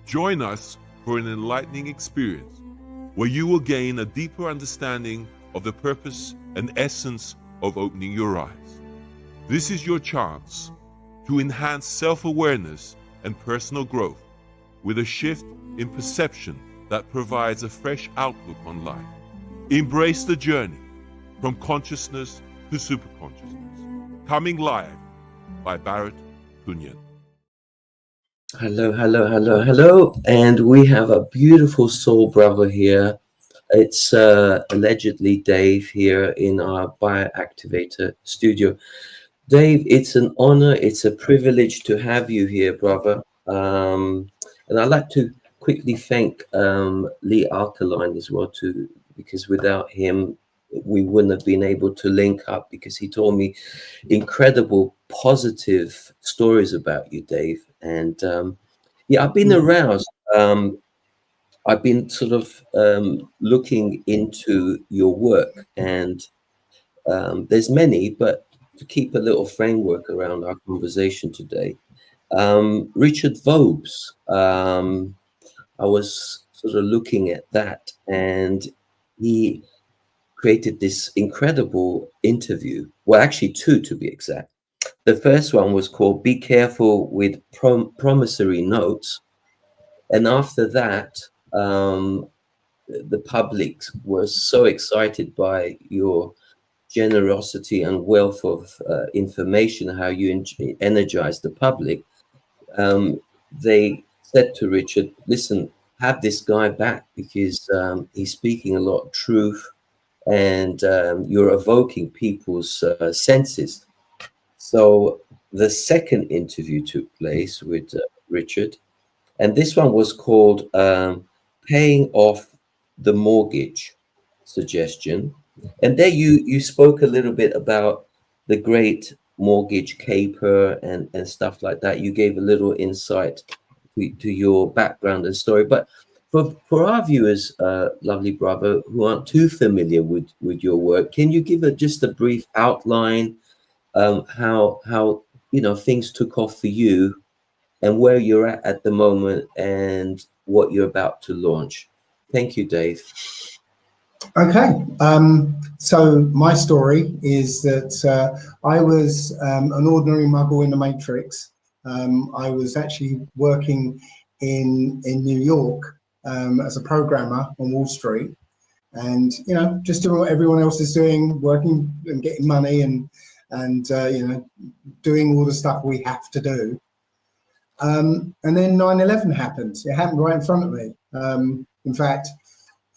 Join us for an enlightening experience where you will gain a deeper understanding of the purpose and essence of opening your eyes. This is your chance to enhance self-awareness and personal growth with a shift in perception that provides a fresh outlook on life. Embrace the journey from consciousness to superconsciousness. Coming live by Barrett Kunyan. Hello. And we have a beautiful soul brother here. It's allegedly Dave here in our Bioactivator studio. Dave, it's an honor, it's a privilege to have you here, brother. And I'd like to quickly thank Lee Alkaline as well, too, because without him, we wouldn't have been able to link up, because he told me incredible positive stories about you, Dave. And I've been aroused. I've been sort of looking into your work, and there's many, but to keep a little framework around our conversation today, Richard Vobes, I was sort of looking at that, and he created this incredible interview. Well, actually two to be exact. The first one was called Be Careful with Promissory Notes. And after that, the public was so excited by your generosity and wealth of information, how you energize the public. They said to Richard, listen, have this guy back, because he's speaking a lot of truth, and you're evoking people's senses. So the second interview took place with Richard, and this one was called Paying Off the Mortgage Suggestion. And there you spoke a little bit about the great mortgage caper and stuff like that. You gave a little insight to your background and story. But for our viewers, lovely brother, who aren't too familiar with your work, can you give just a brief outline how things took off for you, and where you're at the moment, and what you're about to launch? Thank you, Dave. Okay, so my story is that I was an ordinary muggle in the Matrix. I was actually working in New York as a programmer on Wall Street, and just doing what everyone else is doing, working and getting money, and doing all the stuff we have to do. And then 9/11 happened. It happened right in front of me. In fact,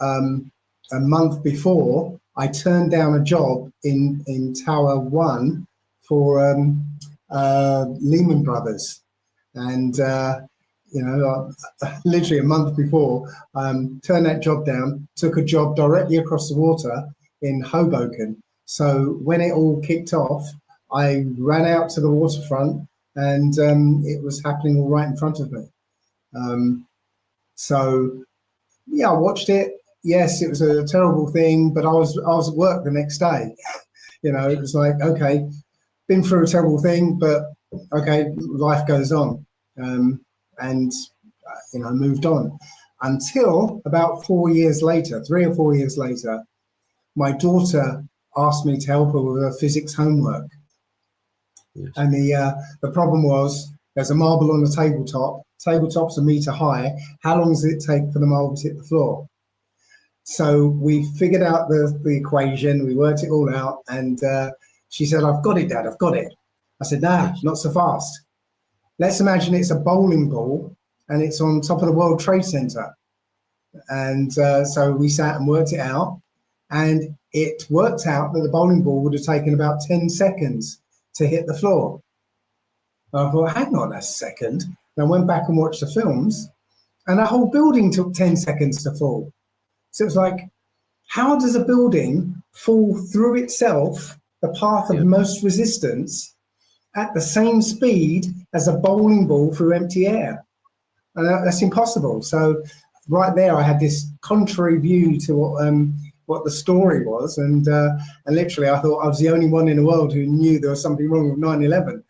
a month before, I turned down a job in Tower 1 for Lehman Brothers, and literally a month before, turned that job down, took a job directly across the water in Hoboken. So when it all kicked off, I ran out to the waterfront, and it was happening all right in front of me. I watched it. Yes, it was a terrible thing, but I was at work the next day. It was like, okay, been through a terrible thing, but okay, life goes on. Moved on until about 4 years later, 3 or 4 years later, my daughter asked me to help her with her physics homework. Yes. And the problem was, there's a marble on the tabletop's a meter high. How long does it take for the marble to hit the floor? So we figured out the equation, we worked it all out, and she said, I've got it, Dad, I've got it. I said, nah, not so fast. Let's imagine it's a bowling ball and it's on top of the World Trade Center. And so we sat and worked it out, and it worked out that the bowling ball would have taken about 10 seconds to hit the floor. I thought, hang on a second. And I went back and watched the films, and the whole building took 10 seconds to fall. So it was like, how does a building fall through itself, the path of most resistance, at the same speed as a bowling ball through empty air? And that's impossible. So right there, I had this contrary view to what the story was, and literally I thought I was the only one in the world who knew there was something wrong with 9/11.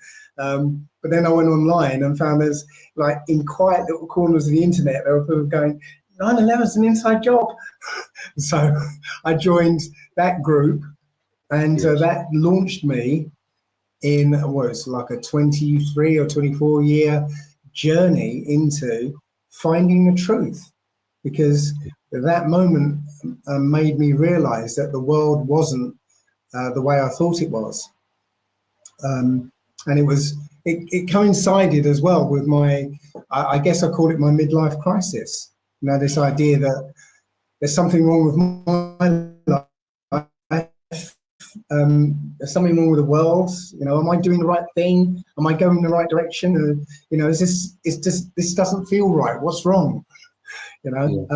But then I went online and found there's, like, in quiet little corners of the internet, there were people going, 9/11 is an inside job. So I joined that group, and that launched me in what was like a 23 or 24 year journey into finding the truth, because that moment made me realize that the world wasn't the way I thought it was. And it coincided as well with my, I guess I call it my midlife crisis. You know, this idea that there's something wrong with my life. There's something wrong with the world. You know, am I doing the right thing? Am I going in the right direction? You know, this doesn't feel right. What's wrong? You know,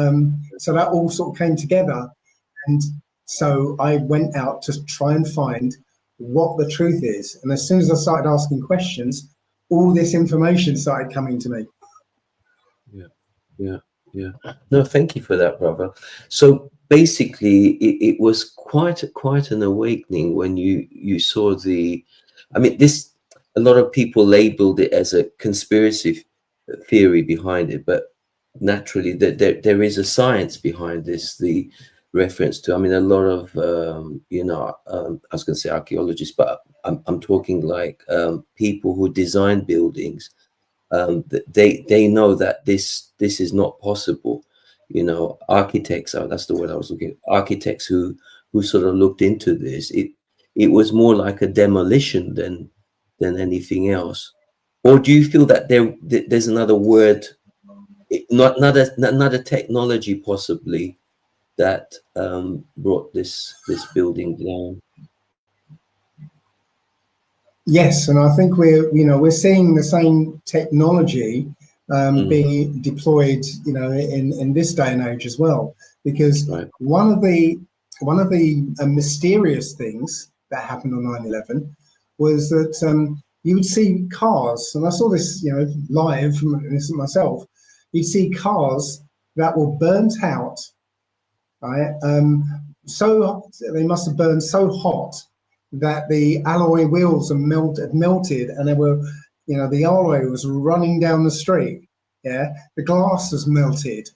so that all sort of came together, and so I went out to try and find what the truth is. And as soon as I started asking questions, all this information started coming to me. Yeah. No, thank you for that, brother. So basically, it was quite an awakening when you saw the. I mean, this, a lot of people labeled it as a conspiracy theory behind it, but naturally, there is a science behind this. The reference to, I mean, a lot of I was going to say archaeologists, but I'm talking like people who design buildings. They know that this is not possible. You know, architects are, that's the word I was looking. Architects who sort of looked into this. It was more like a demolition than anything else. Or do you feel that there's another word, not a technology possibly, that brought this building down? Yes, and I think we're seeing the same technology being deployed, you know, in this day and age as well. Because one of the mysterious things that happened on 9/11 was that you would see cars, and I saw this, you know, live myself. You'd see cars that were burnt out, right? So they must have burned so hot that the alloy wheels had melted, and they were, you know, the alloy was running down the street. Yeah, the glass was melted,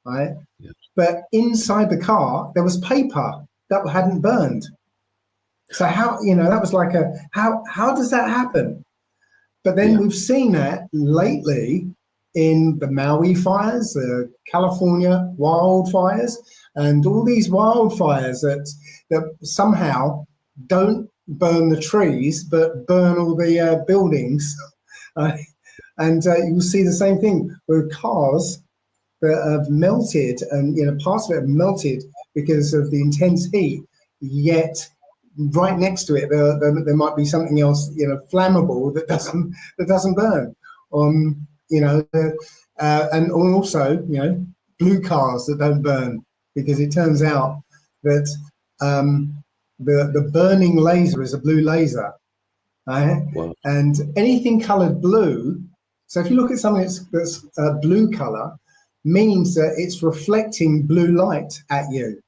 right? Yeah. But inside the car there was paper that hadn't burned. So how, you know, that was like how does that happen? But then we've seen that lately in the Maui fires, the California wildfires, and all these wildfires that somehow don't burn the trees but burn all the buildings. And you'll see the same thing with cars that have melted, and, you know, parts of it have melted because of the intense heat, yet right next to it there might be something else, you know, flammable that doesn't burn. You know, and also, you know, blue cars that don't burn, because it turns out that the burning laser is a blue laser, right? Wow. And anything colored blue, so if you look at something that's a blue color, means that it's reflecting blue light at you.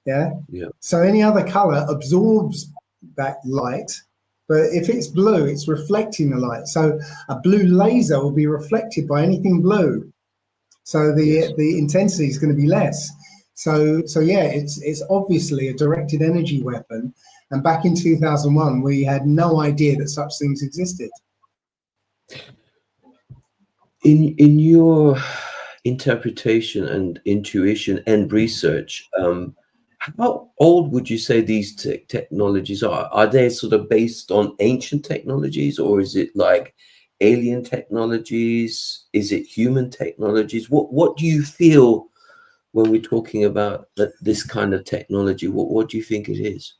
Yeah. So any other color absorbs that light, but if it's blue, it's reflecting the light. So a blue laser will be reflected by anything blue. So the intensity is going to be less. So yeah, it's obviously a directed energy weapon. And back in 2001, we had no idea that such things existed. In your interpretation and intuition and research, how old would you say these technologies are? Are they sort of based on ancient technologies, or is it like alien technologies? Is it human technologies? What do you feel when we're talking about this kind of technology? What do you think it is?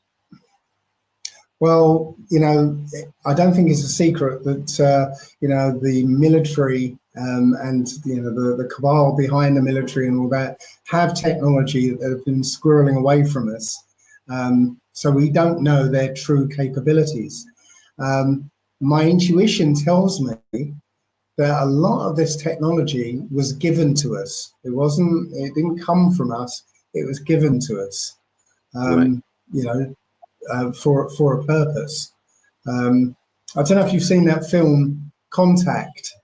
Well, you know, I don't think it's a secret that you know, the military and, you know, the cabal behind the military and all that have technology that have been squirreling away from us. So we don't know their true capabilities. My intuition tells me that a lot of this technology was given to us. It didn't come from us. It was given to us. You know, for a purpose. I don't know if you've seen that film Contact.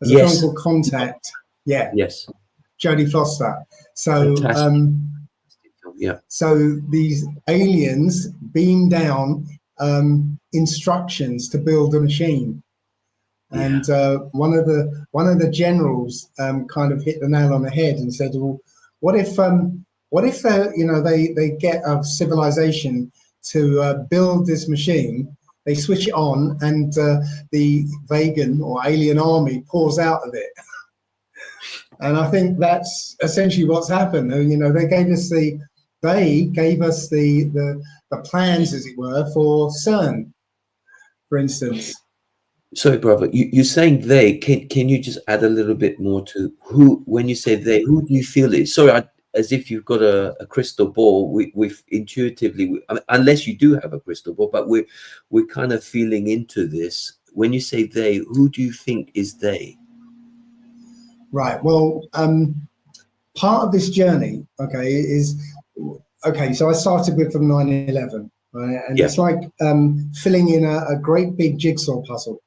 There's a film Yes. called Contact. Yeah, Yes. Jodie Foster. So, Fantastic. Yeah. so these aliens beam down instructions to build a machine, and one of the generals kind of hit the nail on the head and said, "Well, what if you know, they get a civilization to build this machine, they switch it on, and the vegan or alien army pours out of it." And I think that's essentially what's happened. You know, they gave us the plans, as it were, for CERN, for instance. Sorry, brother, you're saying they. Can you just add a little bit more to who, when you say they, who do you feel it? Sorry, as if you've got a crystal ball. We've intuitively, I mean, unless you do have a crystal ball, but we're kind of feeling into this. When you say they, who do you think is they? Right. Well, part of this journey, okay, is okay. So I started with from 9/11, right, and Yeah. it's like filling in a great big jigsaw puzzle.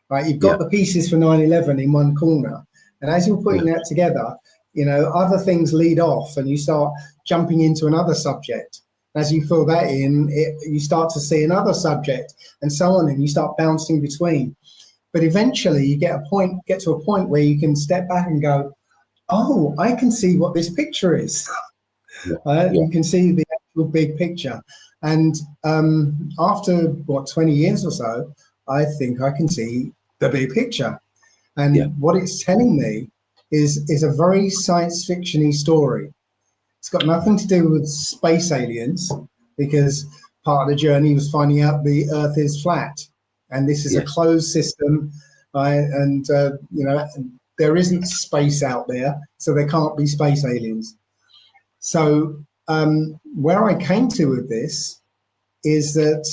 Right, you've got Yeah. the pieces for 9/11 in one corner, and as you're putting that together, you know, other things lead off, and you start jumping into another subject. As you fill that in, you start to see another subject, and so on, and you start bouncing between. But eventually, you get to a point where you can step back and go, "Oh, I can see what this picture is." You can see the actual big picture, and after 20 years or so, I think I can see the big picture. And what it's telling me is a very science fiction-y story. It's got nothing to do with space aliens, because part of the journey was finding out the Earth is flat, and this is a closed system, and you know, there isn't space out there, so there can't be space aliens. So where I came to with this is that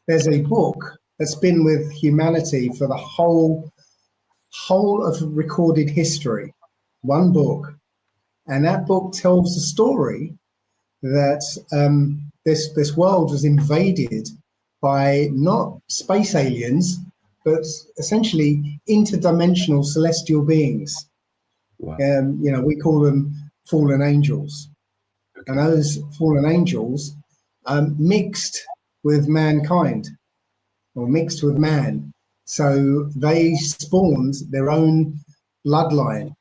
there's a book that's been with humanity for the whole of recorded history, one book, and that book tells the story that this world was invaded by not space aliens, but essentially interdimensional celestial beings. Wow. You know, we call them fallen angels, and those fallen angels mixed with mankind, or mixed with man. So they spawned their own bloodline,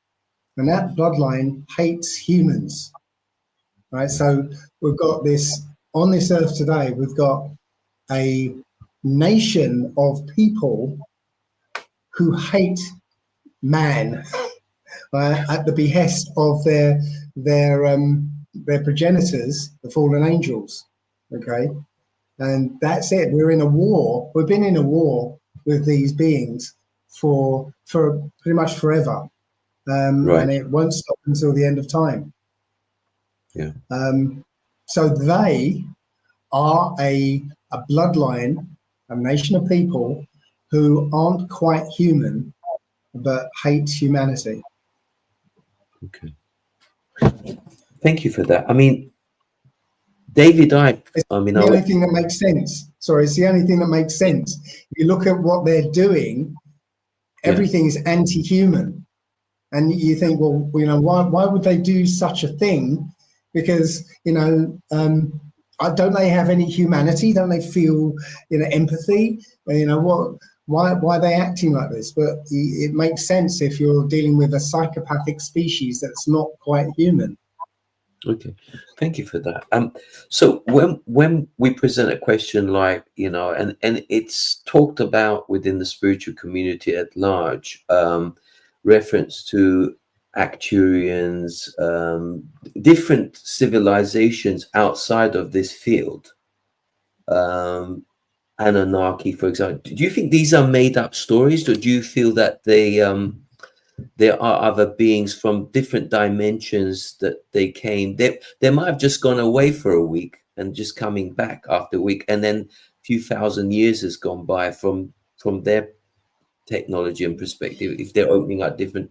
and that bloodline hates humans, right? So we've got this, on this earth today, we've got a nation of people who hate man at the behest of their progenitors, the fallen angels. Okay, and that's it. We're in a war. We've been in a war with these beings for pretty much forever, and it won't stop until the end of time. Yeah. So they are a bloodline, a nation of people who aren't quite human, but hate humanity. Okay. Thank you for that. I mean, David, it's the only thing that makes sense. Sorry, it's the only thing that makes sense. If you look at what they're doing, everything is anti-human, and you think, well, you know, why would they do such a thing? Because, you know, don't they have any humanity? Don't they feel, you know, empathy? You know, why are they acting like this? But it makes sense if you're dealing with a psychopathic species that's not quite human. Okay, thank you for that. So when we present a question like, you know, and it's talked about within the spiritual community at large, reference to Acturians, different civilizations outside of this field, Anunnaki, for example. Do you think these are made up stories, or do you feel that there are other beings from different dimensions that they came? They might have just gone away for a week and just coming back after a week, and then a few thousand years has gone by from their technology and perspective, if they're opening up different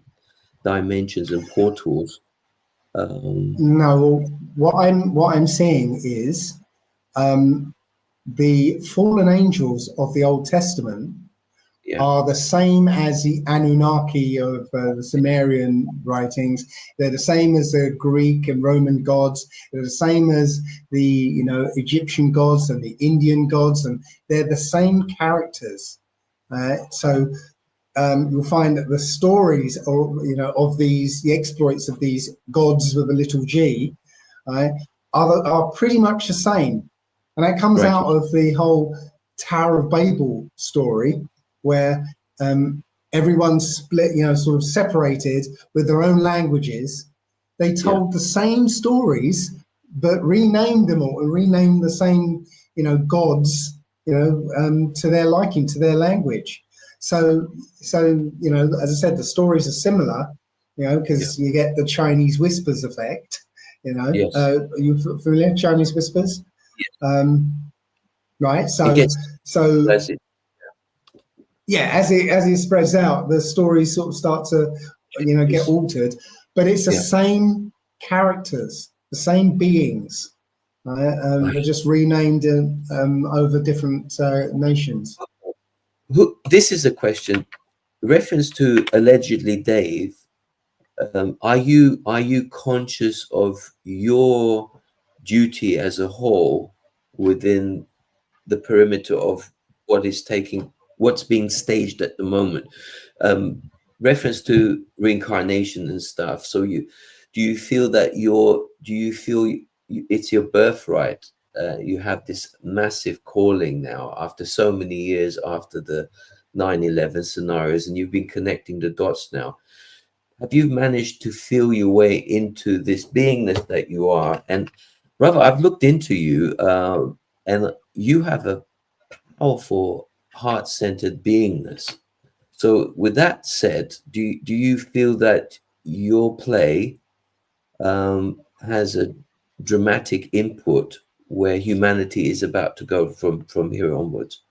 dimensions and portals. No, what I'm saying is the fallen angels of the Old Testament are the same as the Anunnaki of the Sumerian writings. They're the same as the Greek and Roman gods. They're the same as the Egyptian gods and the Indian gods, and they're the same characters. So you'll find that the stories, of the exploits of these gods with a little g, are pretty much the same, and that comes out of the whole Tower of Babel story, where everyone's split, sort of separated with their own languages. They told the same stories, but renamed them all and renamed the same, gods, to their liking, to their language. So as I said, the stories are similar, because you get the Chinese whispers effect. Are you familiar with Chinese whispers? Right. So as it spreads out, the stories sort of start to get altered, but it's the same characters, the same beings. They're just renamed over different nations. This is a question. Reference to allegedly Dave. Are you conscious of your duty as a whole within the perimeter of what's being staged at the moment? Reference to reincarnation and stuff. So do you feel that it's your birthright? You have this massive calling now after so many years after the 9/11 scenarios, and you've been connecting the dots now. Have you managed to feel your way into this beingness that you are? And brother, I've looked into you, and you have a powerful heart-centered beingness. So with that said, do you feel that your play has a dramatic input where humanity is about to go from here onwards?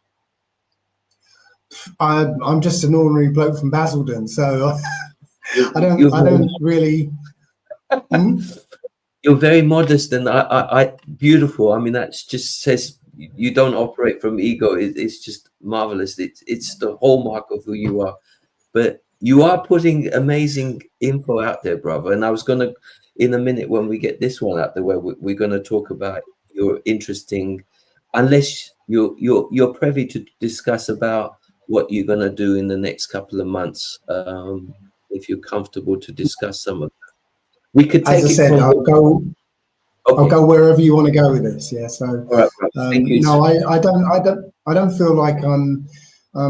I'm just an ordinary bloke from Basildon, so I don't really. You're very modest, and I beautiful. I mean, that just says you don't operate from ego. It's just marvelous. It's the hallmark of who you are. But you are putting amazing info out there, brother. And I was gonna, in a minute when we get this one out the way, we're gonna talk about your interesting. Unless you're privy to discuss about what you're gonna do in the next couple of months, if you're comfortable to discuss some of that. We could take As I said, I'll go wherever you want to go with this. Yeah. So no, I don't feel like I'm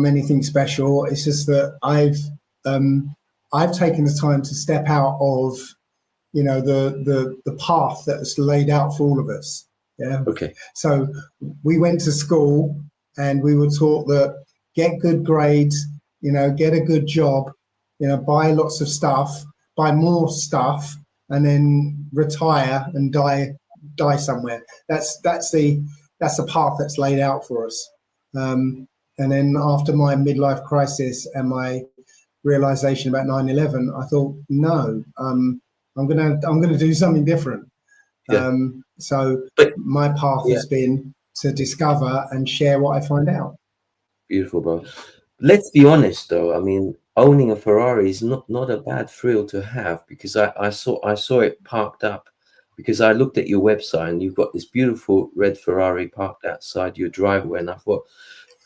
anything special. It's just that I've taken the time to step out of the path that's laid out for all of us. Yeah. Okay. So we went to school and we were taught that get good grades, get a good job, buy lots of stuff, buy more stuff, and then retire and die somewhere. That's the path that's laid out for us. And then after my midlife crisis and my realization about 9/11, I thought, no, I'm gonna do something different. Yeah. But my path has been to discover and share what I find out. Beautiful, bro. Let's be honest, though. I mean, owning a Ferrari is not a bad thrill to have, because I saw it parked up, because I looked at your website and you've got this beautiful red Ferrari parked outside your driveway, and I thought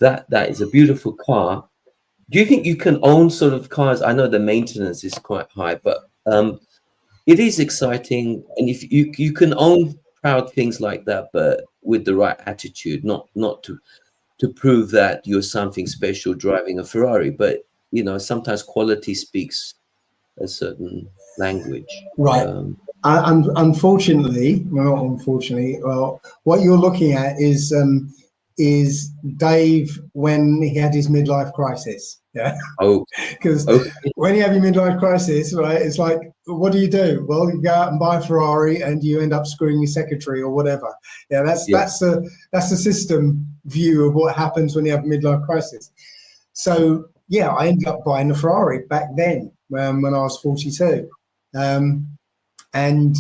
that is a beautiful car. Do you think you can own sort of cars? I know the maintenance is quite high, but it is exciting, and if you can own proud things like that, but with the right attitude, not to prove that you're something special driving a Ferrari, but sometimes quality speaks a certain language. Right. Unfortunately, well, what you're looking at is Dave when he had his midlife crisis. Yeah. Oh. Because when you have your midlife crisis, right, it's like, what do you do? Well, you go out and buy a Ferrari and you end up screwing your secretary or whatever. Yeah, that's the system view of what happens when you have a midlife crisis. So yeah, I ended up buying a Ferrari back then when I was 42. And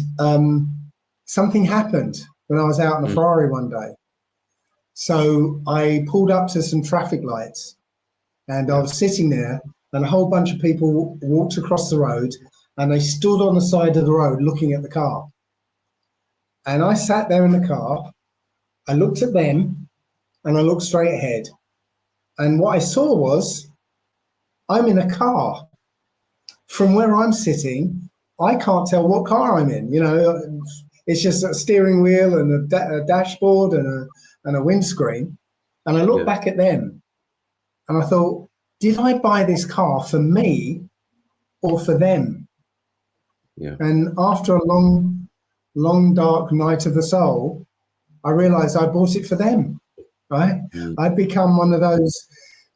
something happened when I was out in a Ferrari one day. So I pulled up to some traffic lights, And I was sitting there, and a whole bunch of people walked across the road, and they stood on the side of the road looking at the car. And I sat there in the car, I looked at them, and I looked straight ahead. And what I saw was, I'm in a car. From where I'm sitting, I can't tell what car I'm in. You know, it's just a steering wheel and a dashboard and a windscreen. And I looked back at them, and I thought, did I buy this car for me or for them? Yeah. And after a long, dark night of the soul, I realized I bought it for them, right? I'd become one of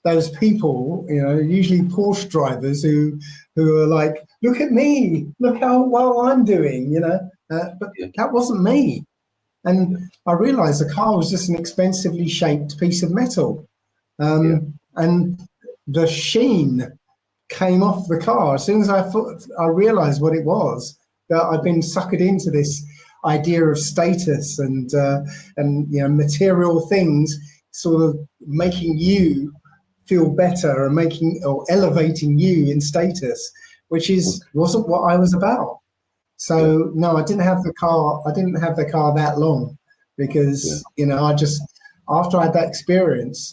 those people, you know, usually Porsche drivers who are like, look at me, look how well I'm doing, you know, but that wasn't me. And I realized the car was just an expensively shaped piece of metal. And the sheen came off the car. As soon as I realized what it was, that I've been suckered into this idea of status and you know, material things sort of making you feel better and making or elevating you in status, which wasn't what I was about. So no, I didn't have the car. I didn't have the car that long because you know, I just, after I had that experience,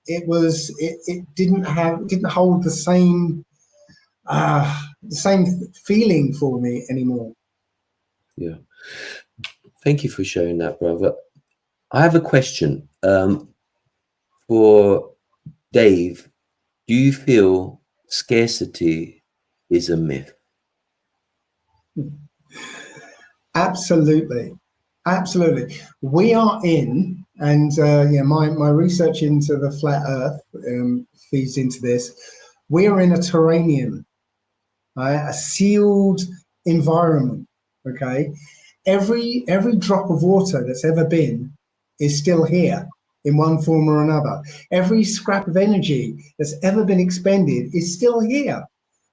it didn't hold the same feeling for me anymore. Yeah. Thank you for sharing that, brother. I have a question for Dave. Do you feel scarcity is a myth? Absolutely. We are in, and my research into the flat Earth feeds into this. We are in a terranium, a sealed environment. Okay, every drop of water that's ever been is still here in one form or another. Every scrap of energy that's ever been expended is still here.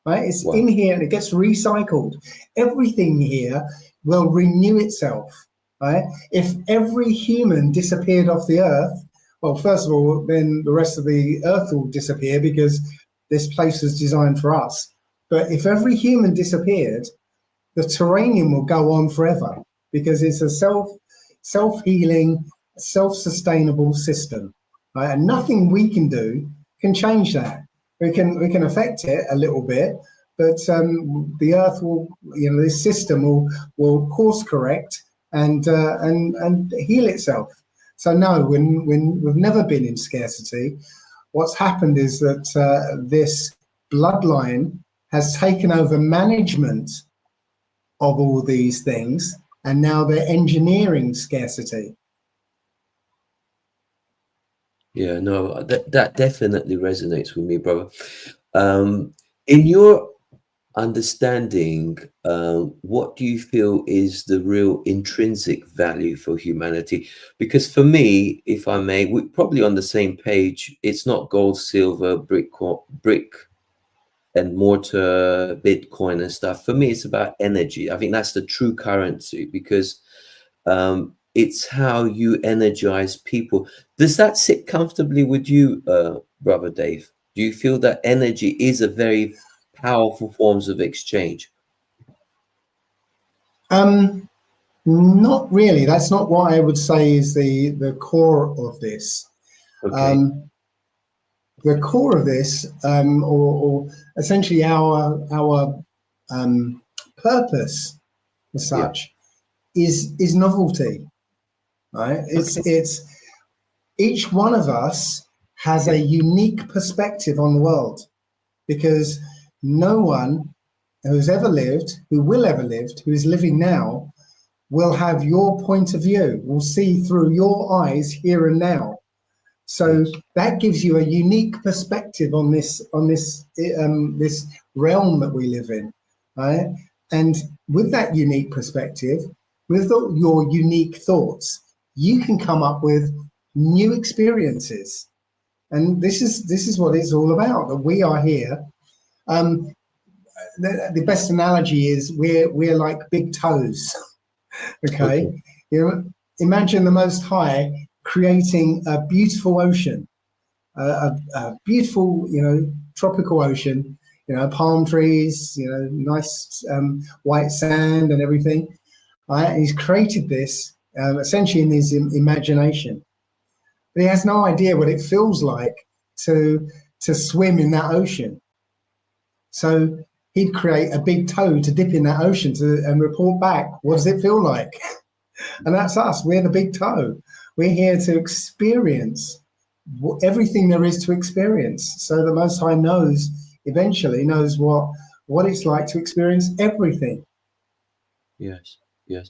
Right? It's in here and it gets recycled. Everything here will renew itself. Right? If every human disappeared off the Earth, well, first of all, then the rest of the Earth will disappear because this place was designed for us. But if every human disappeared, the terranium will go on forever because it's a self-healing, self-sustainable system. Right? And nothing we can do can change that. We can affect it a little bit, but the Earth will, you know, this system will course correct and heal itself. So no, we've never been in scarcity. What's happened is that this bloodline has taken over management of all these things, and now they're engineering scarcity. Yeah, no, that definitely resonates with me, brother. In your understanding, what do you feel is the real intrinsic value for humanity? Because for me, if I may, we're probably on the same page. It's not gold, silver, brick and mortar, Bitcoin and stuff. For me, it's about energy. I think that's the true currency because it's how you energize people. Does that sit comfortably with you, Brother Dave? Do you feel that energy is a very powerful forms of exchange? Not really. That's not what I would say is the core of this. Okay. The core of this, or essentially our purpose as such, is novelty. Right? It's each one of us has a unique perspective on the world, because no one who's ever lived, who will ever live, who is living now, will have your point of view, will see through your eyes here and now. So that gives you a unique perspective on this realm that we live in, right? And with that unique perspective, with your unique thoughts, you can come up with new experiences. And this is what it's all about, that we are here. The best analogy is we're like big toes. Okay. You know, imagine the Most High creating a beautiful ocean, a beautiful, tropical ocean, palm trees, nice white sand and everything. And he's created this essentially in his imagination. But he has no idea what it feels like to swim in that ocean. So he'd create a big toe to dip in that ocean and report back, what does it feel like? And that's us. We're the big toe. We're here to experience everything there is to experience. So the Most High eventually knows what it's like to experience everything. Yes, yes.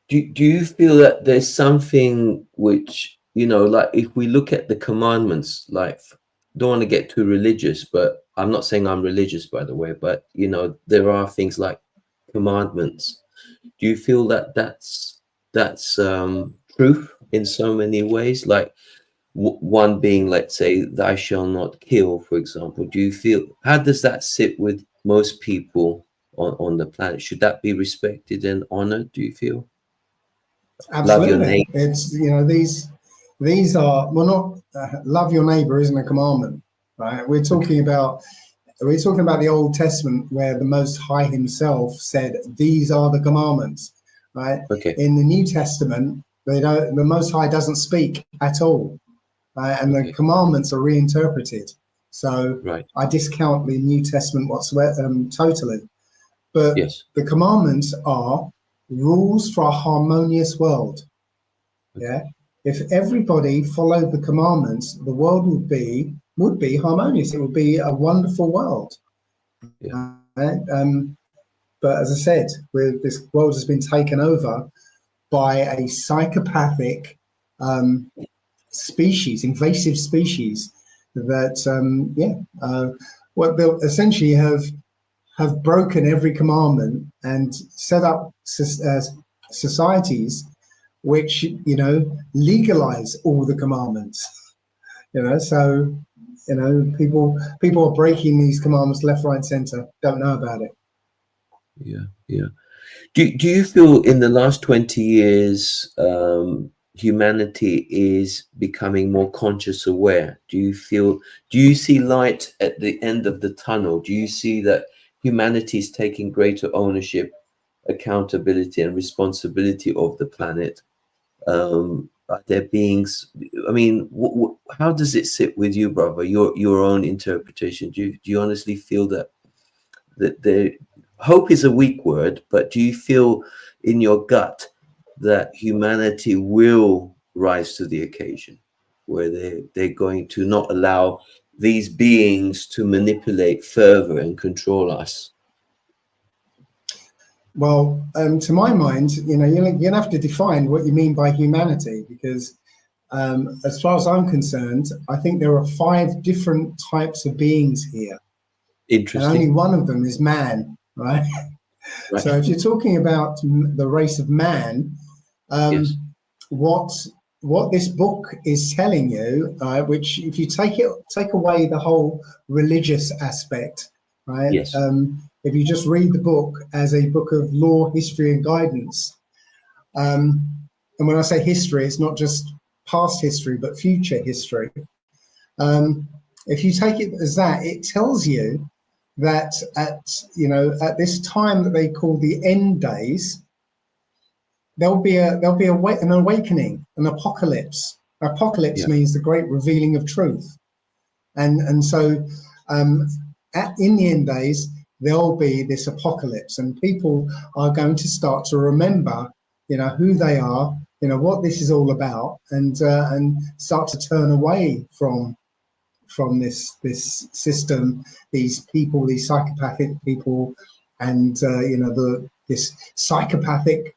Do you feel that there's something which, like if we look at the commandments, like, don't want to get too religious, but I'm not saying I'm religious, by the way, but, there are things like commandments. Do you feel that that's truth in so many ways? Like one being, let's say, thou shalt not kill, for example. Do you feel, how does that sit with most people on the planet? Should that be respected and honored, do you feel? Absolutely. Love your neighbor. It's, these are, well, not love your neighbor isn't a commandment, right? We're talking about the Old Testament, where the Most High himself said, these are the commandments, right? Okay. In the New Testament, the Most High doesn't speak at all, right? And the commandments are reinterpreted. So I discount the New Testament whatsoever, totally. But the commandments are rules for a harmonious world. Yeah. If everybody followed the commandments, the world would be harmonious. It would be a wonderful world. Yeah. But as I said, this world has been taken over by a psychopathic species, invasive species that they'll essentially have broken every commandment and set up societies which legalize all the commandments. So people are breaking these commandments left, right, center. Don't know about it. Yeah. Do you feel in the last 20 years humanity is becoming more conscious aware? Do you see light at the end of the tunnel? Do you see that humanity is taking greater ownership, accountability, and responsibility of the planet? Are there beings? I mean, how does it sit with you, brother? Your own interpretation. Do you honestly feel that the hope is a weak word, but do you feel in your gut that humanity will rise to the occasion, where they're going to not allow these beings to manipulate further and control us? Well, to my mind, you'll have to define what you mean by humanity, because as far as I'm concerned, I think there are 5 different types of beings here. Interesting. And only one of them is man, right? So if you're talking about the race of man, what this book is telling you, which if you take away the whole religious aspect, right? If you just read the book as a book of law, history, and guidance, and when I say history, it's not just past history, but future history. If you take it as that, it tells you that at this time that they call the end days, there'll be an awakening, an apocalypse. Apocalypse means the great revealing of truth, and so in the end days, there'll be this apocalypse, and people are going to start to remember, who they are, what this is all about, and start to turn away from this system, these people, these psychopathic people, and this psychopathic,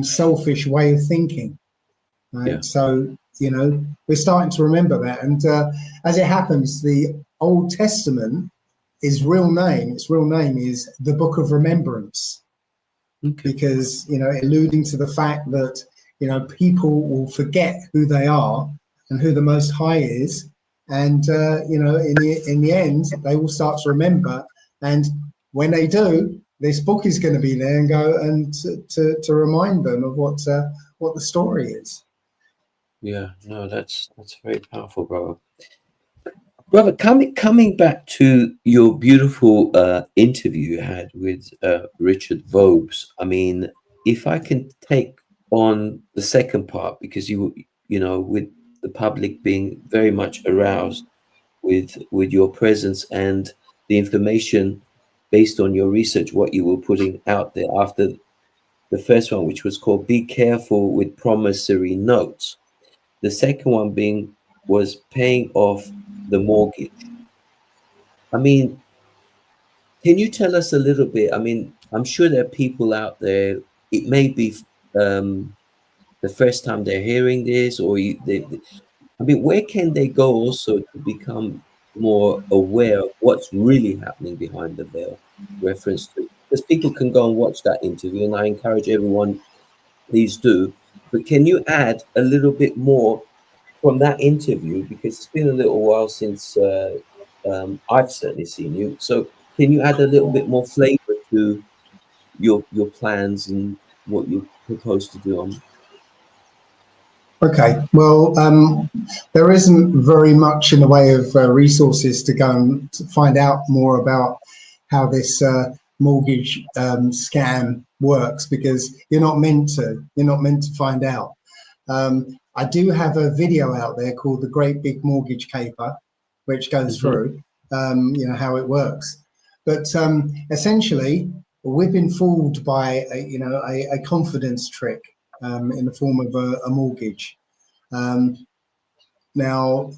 selfish way of thinking. Right? So we're starting to remember that, and as it happens, the Old Testament, its real name is the Book of Remembrance, because alluding to the fact that people will forget who they are and who the Most High is, and in the end they will start to remember, and when they do, this book is going to be there and go and to remind them of what the story is. Yeah, no, that's very powerful, bro. Brother, coming back to your beautiful interview you had with Richard Vobes, I mean, if I can take on the second part, because you know, with the public being very much aroused with your presence and the information based on your research, what you were putting out there after the first one, which was called "Be Careful with Promissory Notes." The second one being was paying off the mortgage. I mean, can you tell us a little bit? I mean, I'm sure there are people out there, it may be the first time they're hearing this, or I mean, where can they go also to become more aware of what's really happening behind the veil? Reference to, because people can go and watch that interview, and I encourage everyone, please do. But can you add a little bit more from that interview, because it's been a little while since I've certainly seen you. So can you add a little bit more flavor to your plans and what you propose to do on? Okay, well, there isn't very much in the way of resources to go and to find out more about how this mortgage scam works, because you're not meant to. You're not meant to find out. I do have a video out there called "The Great Big Mortgage Caper," which goes through, you know, how it works. But essentially, we've been fooled by a confidence trick in the form of a mortgage. Now,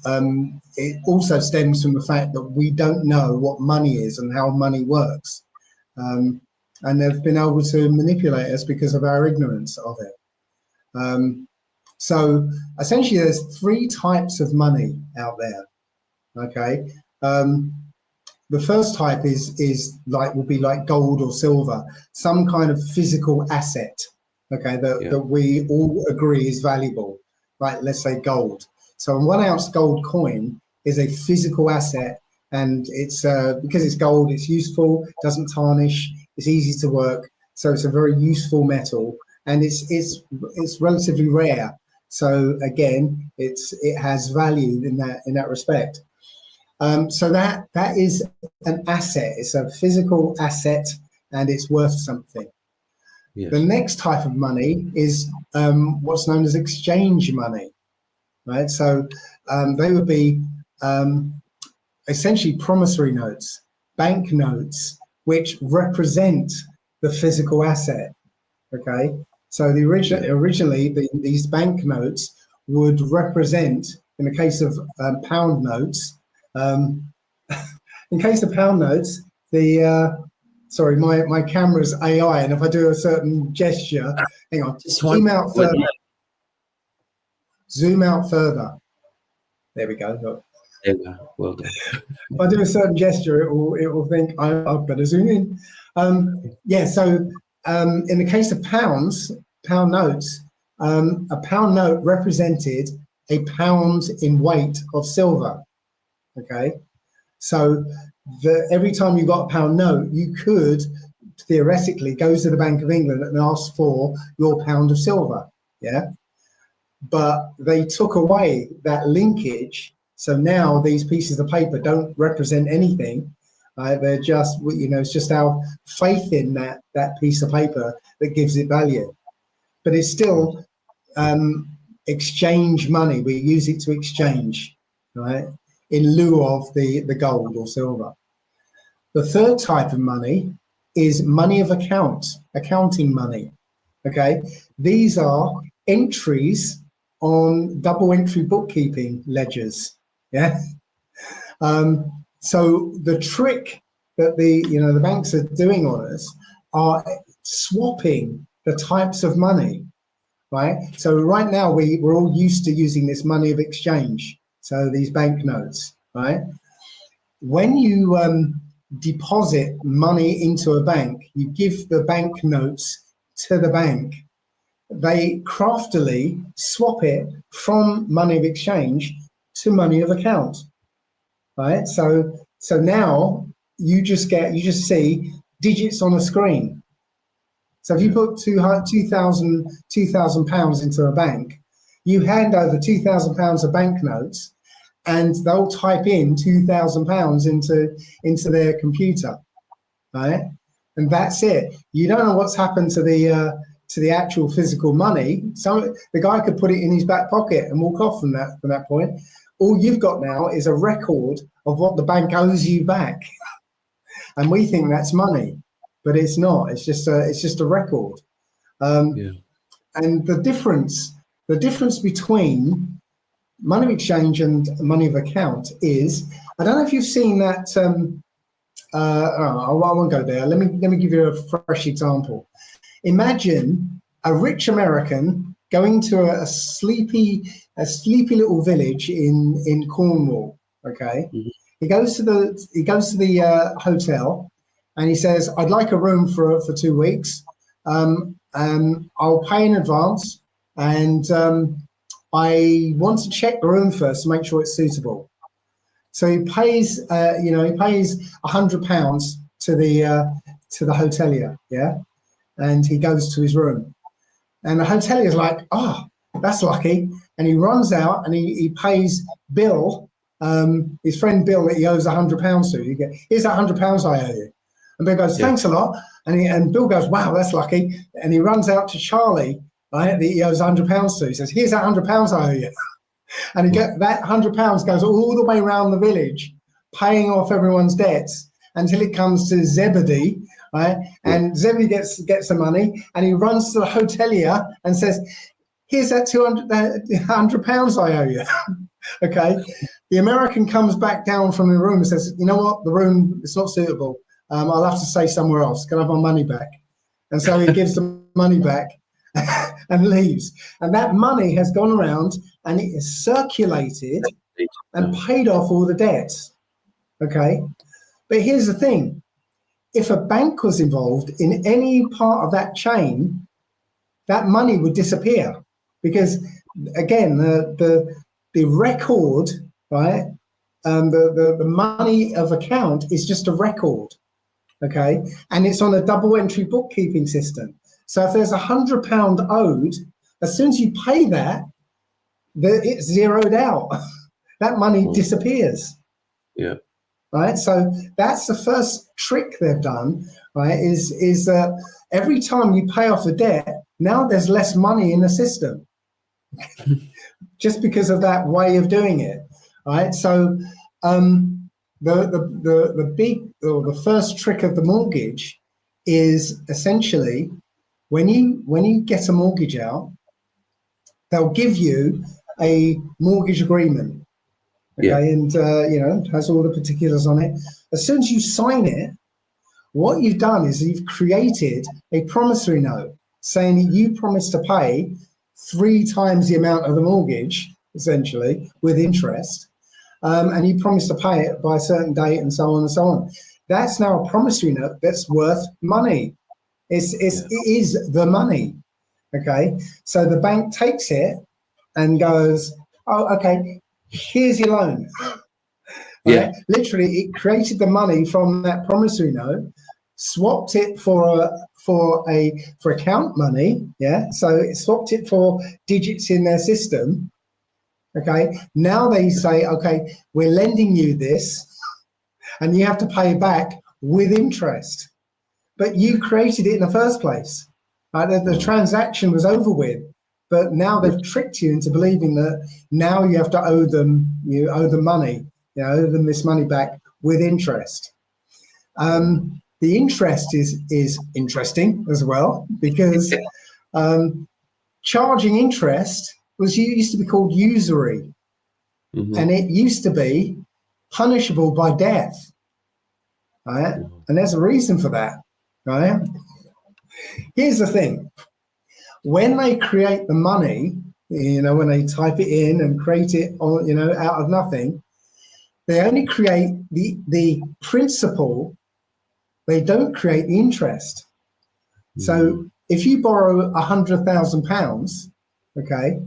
it also stems from the fact that we don't know what money is and how money works. And they've been able to manipulate us because of our ignorance of it. So essentially, there's three types of money out there. Okay. The first type will be like gold or silver, some kind of physical asset. Okay, that we all agree is valuable. Like, let's say gold. So a 1 ounce gold coin is a physical asset, and it's because it's gold, it's useful, doesn't tarnish, it's easy to work, so it's a very useful metal, and it's relatively rare. So again, it has value in that respect. So that is an asset. It's a physical asset, and it's worth something. Yes. The next type of money is what's known as exchange money, right? So they would be essentially promissory notes, bank notes, which represent the physical asset. Okay, so originally these bank notes would represent, in the case of pound notes, in case of pound notes, sorry, my camera's AI, and if I do a certain gesture, hang on, zoom out further. Zoom out further. There we go. Look. There we go. Well done. If I do a certain gesture, it will think I've better zoom in. Yeah. So in the case of pound notes, a pound note represented a pound in weight of silver. Okay. So every time you got a pound note, you could theoretically go to the Bank of England and ask for your pound of silver. Yeah. But they took away that linkage. So now these pieces of paper don't represent anything. They're just, it's just our faith in that piece of paper that gives it value. But it's still exchange money. We use it to exchange, right, in lieu of the gold or silver. The third type of money is money of account, accounting money. Okay, these are entries on double entry bookkeeping ledgers. Yeah. So the trick that the banks are doing on us are swapping the types of money, right? So right now we're all used to using this money of exchange. So these banknotes, right? When you deposit money into a bank, you give the banknotes to the bank. They craftily swap it from money of exchange to money of account, right? So now you just see digits on a screen. So if you put £2,000 into a bank, you hand over £2,000 of banknotes, and they'll type in £2,000 into their computer, right? And that's it. You don't know what's happened to the actual physical money. So the guy could put it in his back pocket and walk off from that point. All you've got now is a record of what the bank owes you back, and we think that's money, but it's not. It's just a record. And the difference between money of exchange and money of account is, I don't know if you've seen that. I won't go there. Let me give you a fresh example. Imagine a rich American going to a sleepy little village in Cornwall. Okay, he goes to the hotel, and he says, "I'd like a room for 2 weeks. I'll pay in advance, and I want to check the room first to make sure it's suitable." So he pays, £100 to the hotelier, yeah, and he goes to his room, and the hotelier's like, "Oh, that's lucky," and he runs out and he pays Bill, his friend Bill, that he owes £100 to. Here's that £100 I owe you, and Bill goes, "Thanks a lot," and Bill goes, "Wow, that's lucky," and he runs out to Charlie, right, that he owes £100 to. He says, "Here's that £100 I owe you." And that £100 goes all the way around the village, paying off everyone's debts until it comes to Zebedee, right? And Zebedee gets the money, and he runs to the hotelier and says, "Here's that £100 I owe you." Okay, the American comes back down from the room and says, "You know what? The room is not suitable. I'll have to stay somewhere else. Can I have my money back?" And so he gives the money back and leaves. And that money has gone around and it is circulated and paid off all the debts. Okay. But here's the thing. If a bank was involved in any part of that chain, that money would disappear, because again, the record, right? The money of account is just a record. Okay. And it's on a double entry bookkeeping system. So if there's £100 owed, as soon as you pay that, it's zeroed out. That money disappears. Yeah. Right. So that's the first trick they've done. Right. Is that every time you pay off a debt, now there's less money in the system, just because of that way of doing it. Right. So the first trick of the mortgage is essentially, when you get a mortgage out, they'll give you a mortgage agreement, okay, and has all the particulars on it. As soon as you sign it, what you've done is you've created a promissory note saying that you promise to pay 3 times the amount of the mortgage, essentially, with interest, and you promise to pay it by a certain date, and so on and so on. That's now a promissory note that's worth money. It is the money, okay? So the bank takes it and goes, "Oh, okay, here's your loan." Right? Literally, it created the money from that promissory note, swapped it for account money, so it swapped it for digits in their system, okay? Now they say, "Okay, we're lending you this, and you have to pay back with interest." But you created it in the first place. Right? The transaction was over with, but now they've tricked you into believing that now you have to owe them money, owe them this money back with interest. The interest is interesting as well, because charging interest used to be called usury, and it used to be punishable by death. Right? And there's a reason for that. Right? Here's the thing. When they create the money, when they type it in and create it out of nothing, they only create the principal. They don't create the interest. So if you borrow £100,000, okay,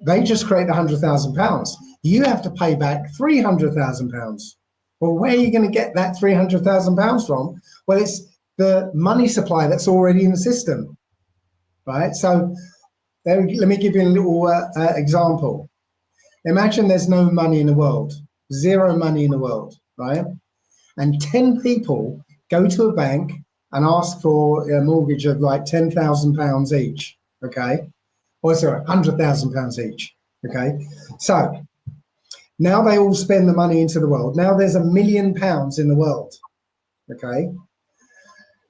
they just create £100,000. You have to pay back £300,000. Well, where are you going to get that £300,000 from? Well, it's the money supply that's already in the system, right? So let me give you a little example. Imagine there's no money in the world, zero money in the world, right? And 10 people go to a bank and ask for a mortgage of like £10,000 each, okay? Or sorry, £100,000 each, okay? So now they all spend the money into the world. Now there's £1 million in the world, okay?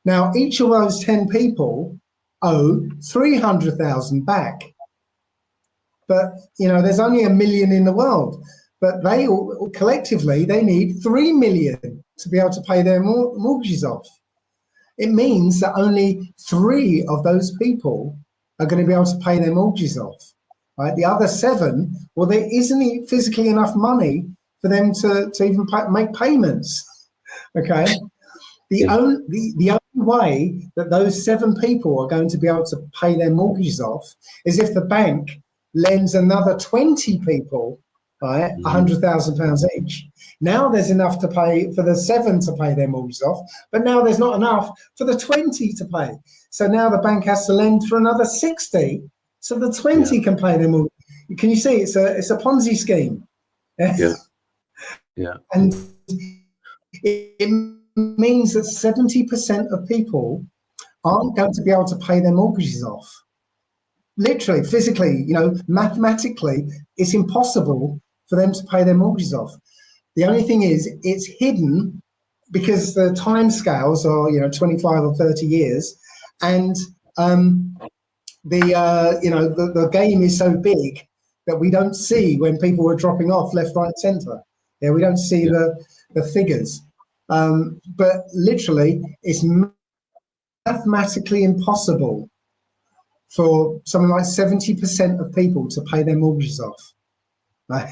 Now each of those 10 people owe 300,000 back. But, you know, there's only 1 million in the world, but they all collectively, they need 3 million to be able to pay their mortgages off. It means that only 3 of those people are going to be able to pay their mortgages off, right? The other 7, well, there isn't physically enough money for them to even make payments, okay? The only way that those 7 people are going to be able to pay their mortgages off is if the bank lends another 20 people, right, £100,000 each. Now there's enough to pay for the 7 to pay their mortgages off, but now there's not enough for the 20 to pay. So now the bank has to lend for another 60, so the 20 can pay their mortgage. Can you see? It's a Ponzi scheme. Yeah. And it means that 70% of people aren't going to be able to pay their mortgages off. Literally, physically, you know, mathematically, it's impossible for them to pay their mortgages off. The only thing is, it's hidden because the time scales are, you know, 25 or 30 years, and the game is so big that we don't see when people are dropping off left, right, centre. Yeah, we don't see the figures, but literally, it's mathematically impossible for something like 70% of people to pay their mortgages off. Right?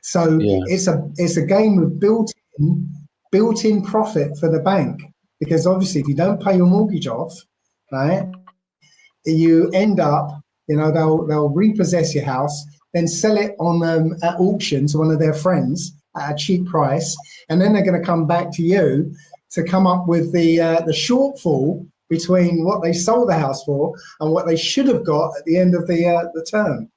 So it's a game with built-in profit for the bank, because obviously if you don't pay your mortgage off, right, you end up, you know, they'll repossess your house, then sell it on at auction to one of their friends at a cheap price, and then they're going to come back to you to come up with the shortfall between what they sold the house for and what they should have got at the end of the term.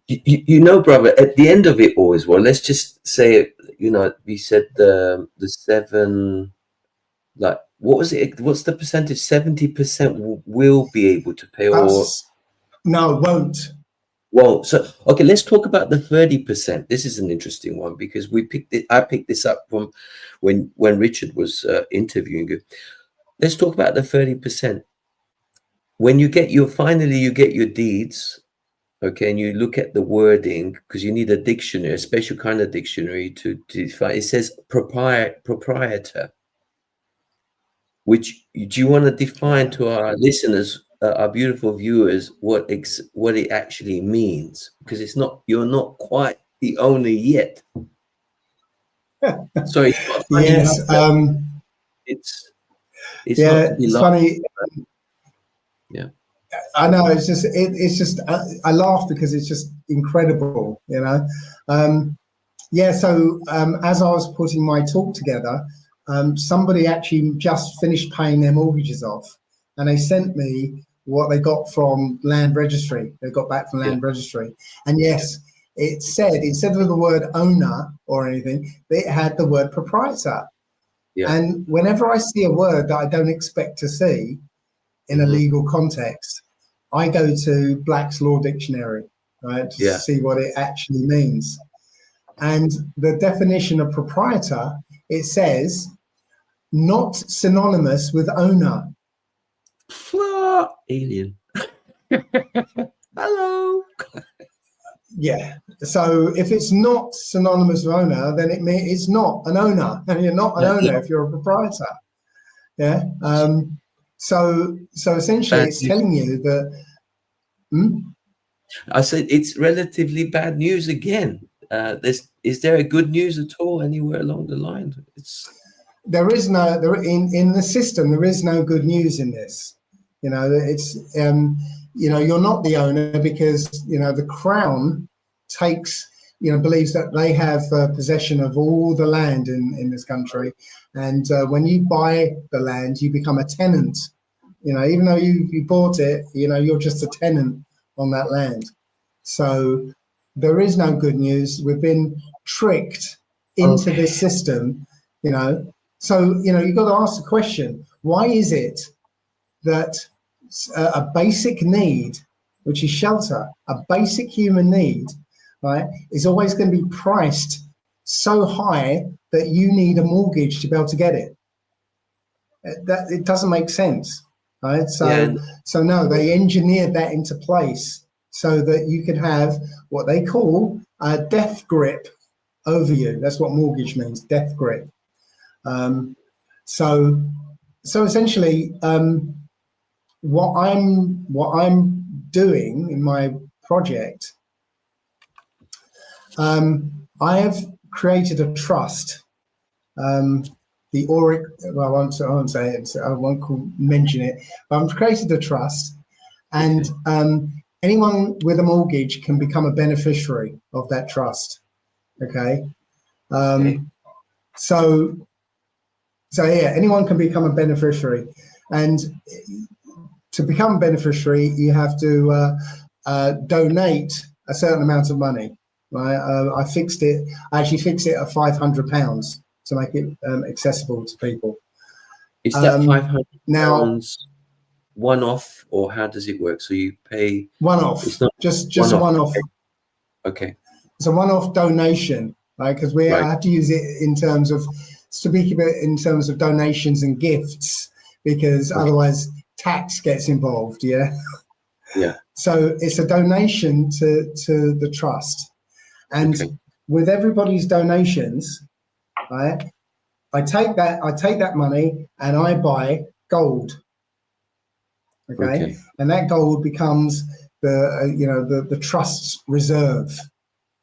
You know, brother, at the end of it all as well, let's just say, you know, we said the 7, like, what was it? What's the percentage? 70% will be able to pay, or no, won't. Well, so okay, let's talk about the 30%. This is an interesting one because I picked this up from when Richard was interviewing you. Let's talk about the 30%. When you get your deeds, okay, and you look at the wording, because you need a dictionary, a special kind of dictionary to define. It says proprietor. Which, do you want to define to our listeners, our beautiful viewers, what it actually means? Because you're not quite the owner yet. Sorry. Yes. It's yeah, it's funny. Yeah. I know. It's just. I laugh because it's just incredible, you know. Yeah. So as I was putting my talk together, somebody actually just finished paying their mortgages off, and they sent me what they got from land registry. They got back from land registry, and yes, it said, instead of the word owner or anything, it had the word proprietor. Yeah. And whenever I see a word that I don't expect to see in a legal context, I go to Black's Law Dictionary, right, to see what it actually means. And the definition of proprietor, it says, not synonymous with owner. Alien. Hello. Yeah. So if it's not synonymous with owner, then it's not an owner, and you're not an owner if you're a proprietor. Yeah. So essentially, it's telling you that. I said it's relatively bad news again. Is there a good news at all anywhere along the line? There is no in the system. There is no good news in this. You know, it's you know, you're not the owner because, you know, the Crown believes that they have possession of all the land in this country, and when you buy the land, you become a tenant. You know, even though you bought it, you know, you're just a tenant on that land. So There is no good news. We've been tricked into Okay. this system, you know. So, you know, you've got to ask the question, why is it that a basic need, which is shelter, a basic human need, right, is always going to be priced so high that you need a mortgage to be able to get it? That it doesn't make sense, right? So, Yeah, and so no, they engineered that into place so that you could have what they call a death grip over you. That's what mortgage means, death grip. So essentially, what I'm doing in my project, I have created a trust. The Auric, well, I won't say it. I won't mention it. But I've created a trust, and anyone with a mortgage can become a beneficiary of that trust. Okay. So yeah, anyone can become a beneficiary, and to become a beneficiary, you have to donate a certain amount of money. Right? I actually fixed it at £500 to make it accessible to people. is that Now, £500 one off, or how does it work? So you pay one off, it's not just one a off. one off. Okay. It's a one-off donation, right? Because we Right. have to use it in terms of, speak about in terms of donations and gifts, because otherwise tax gets involved. Yeah. Yeah. So it's a donation to the trust, and with everybody's donations, right? I take that money and I buy gold. Okay. And that gold becomes the trust's reserve.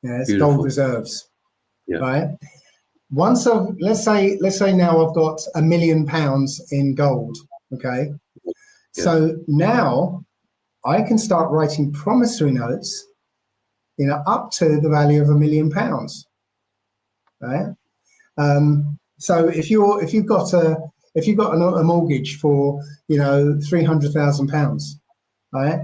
Yeah, it's Beautiful. gold reserves. Yeah. Right. Once let's say now I've got £1 million in gold. Okay. Yeah. So now I can start writing promissory notes, up to the value of £1 million. Right. So if you've got a mortgage for £300,000, right?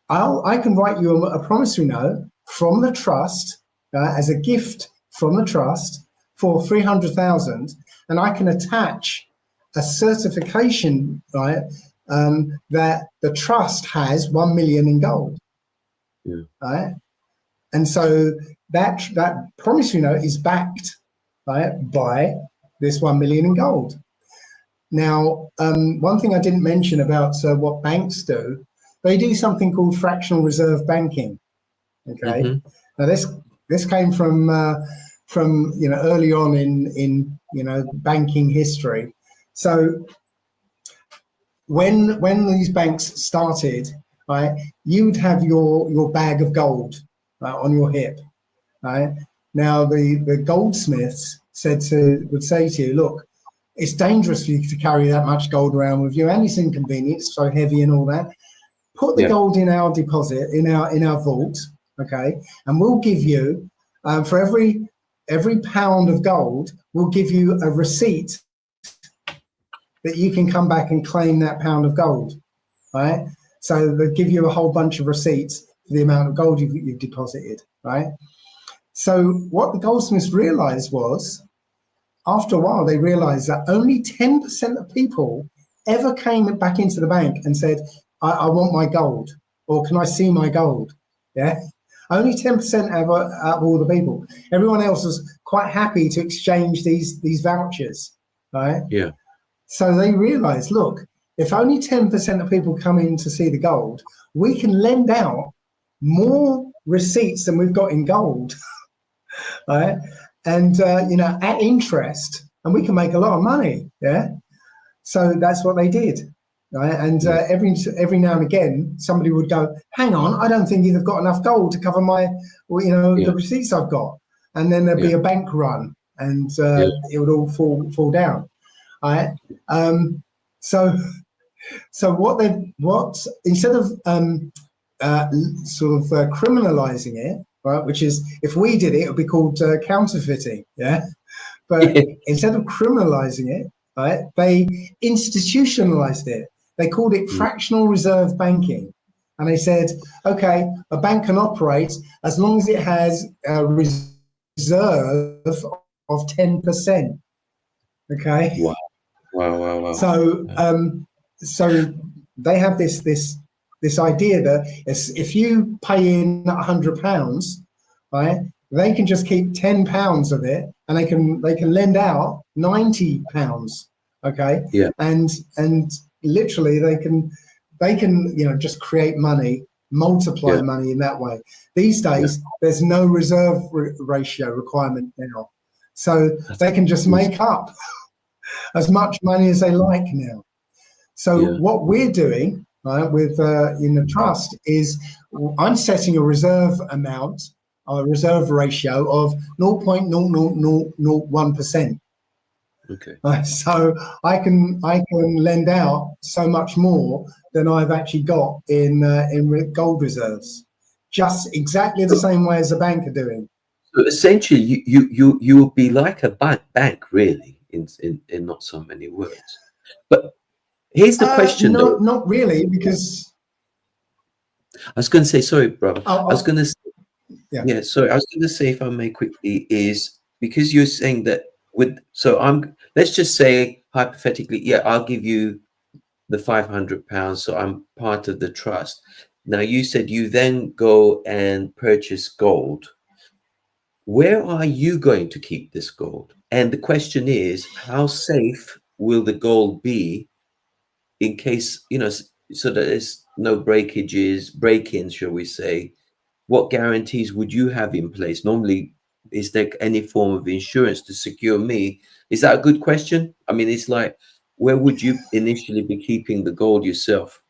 I can write you a promissory note from the trust as a gift from the trust for £300,000, and I can attach a certification, right, that the trust has 1 million in gold. Yeah. Right, and so that promissory note is backed, right, by this 1 million in gold. Now, one thing I didn't mention about what banks do, they do something called fractional reserve banking. Okay. Now this came from early on in banking history. So when these banks started, right, you would have your bag of gold on your hip. Right. Now the goldsmiths would say to you, look, it's dangerous for you to carry that much gold around with you, and it's inconvenient, it's so heavy and all that. Put the gold in our deposit, in our vault, okay, and we'll give you for every pound of gold, we'll give you a receipt that you can come back and claim that pound of gold, right? So they'll give you a whole bunch of receipts for the amount of gold you've deposited, right? So what the goldsmiths realized was, after a while, they realized that only 10% of people ever came back into the bank and said, I want my gold, or can I see my gold? Yeah, only 10% out of all the people. Everyone else was quite happy to exchange these vouchers, right? Yeah. So they realized, look, if only 10% of people come in to see the gold, we can lend out more receipts than we've got in gold, right? And at interest, and we can make a lot of money. Yeah. So that's what they did. Right. And every now and again, somebody would go, hang on, I don't think you've got enough gold to cover my, the receipts I've got. And then there'd be a bank run, and it would all fall down. Right. So what instead of criminalizing it, right, which is, if we did it would be called counterfeiting. Yeah. But instead of criminalizing it, right, they institutionalized it. They called it fractional reserve banking. And they said, okay, a bank can operate as long as it has a reserve of 10%. Okay. Wow. Wow. So, so they have this idea that if you pay in £100, right, they can just keep £10 of it, and they can lend out £90. Okay. Yeah. And literally they can just create money, multiply money in that way. These days, there's no reserve ratio requirement now, so they can just make up as much money as they like now. So what we're doing, right, with in the trust is I'm setting a reserve amount, a reserve ratio of 0.00001%. Okay. So I can lend out so much more than I've actually got in gold reserves, just exactly the same way as the bank are doing. So essentially, you will be like a bank, really, in not so many words. But here's the question, though. Not really, because I was going to say, sorry, brother. I was going to say, sorry. I was going to say, if I may quickly, is because you're saying that let's just say hypothetically, I'll give you the £500, so I'm part of the trust. Now, you said you then go and purchase gold. Where are you going to keep this gold? And the question is, how safe will the gold be in case, so that there's no break-ins, shall we say? What guarantees would you have in place? Normally, is there any form of insurance to secure me? Is that a good question? I mean, it's like, where would you initially be keeping the gold yourself?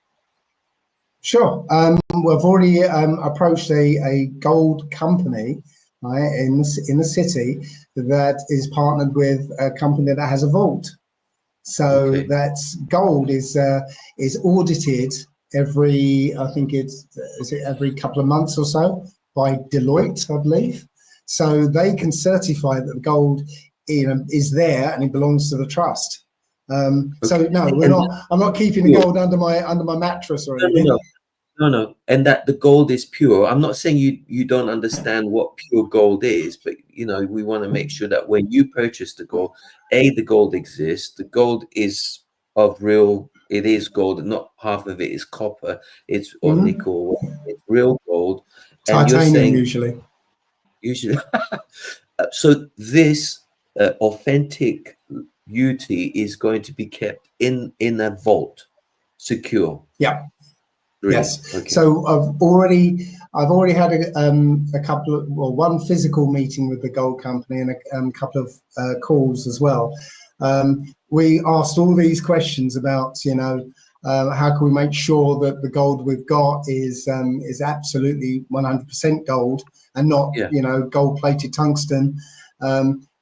Sure. We've already approached a gold company, right, in the city that is partnered with a company that has a vault. So that gold is audited every, I think is it every couple of months or so by Deloitte, I believe. So they can certify that the gold, is there and it belongs to the trust. So no, I'm not keeping the gold under my mattress or anything. No, and that the gold is pure. I'm not saying you don't understand what pure gold is, but we want to make sure that when you purchase the gold, the gold exists. The gold is it is gold, not half of it is copper, it's or nickel, it's real gold. And titanium, you're saying usually. So this authentic beauty is going to be kept in a vault, secure. Yeah. Really? Yes. Okay. So I've already had a couple of one physical meeting with the gold company and a couple of calls as well. We asked all these questions about how can we make sure that the gold we've got is absolutely 100% gold and not gold plated tungsten.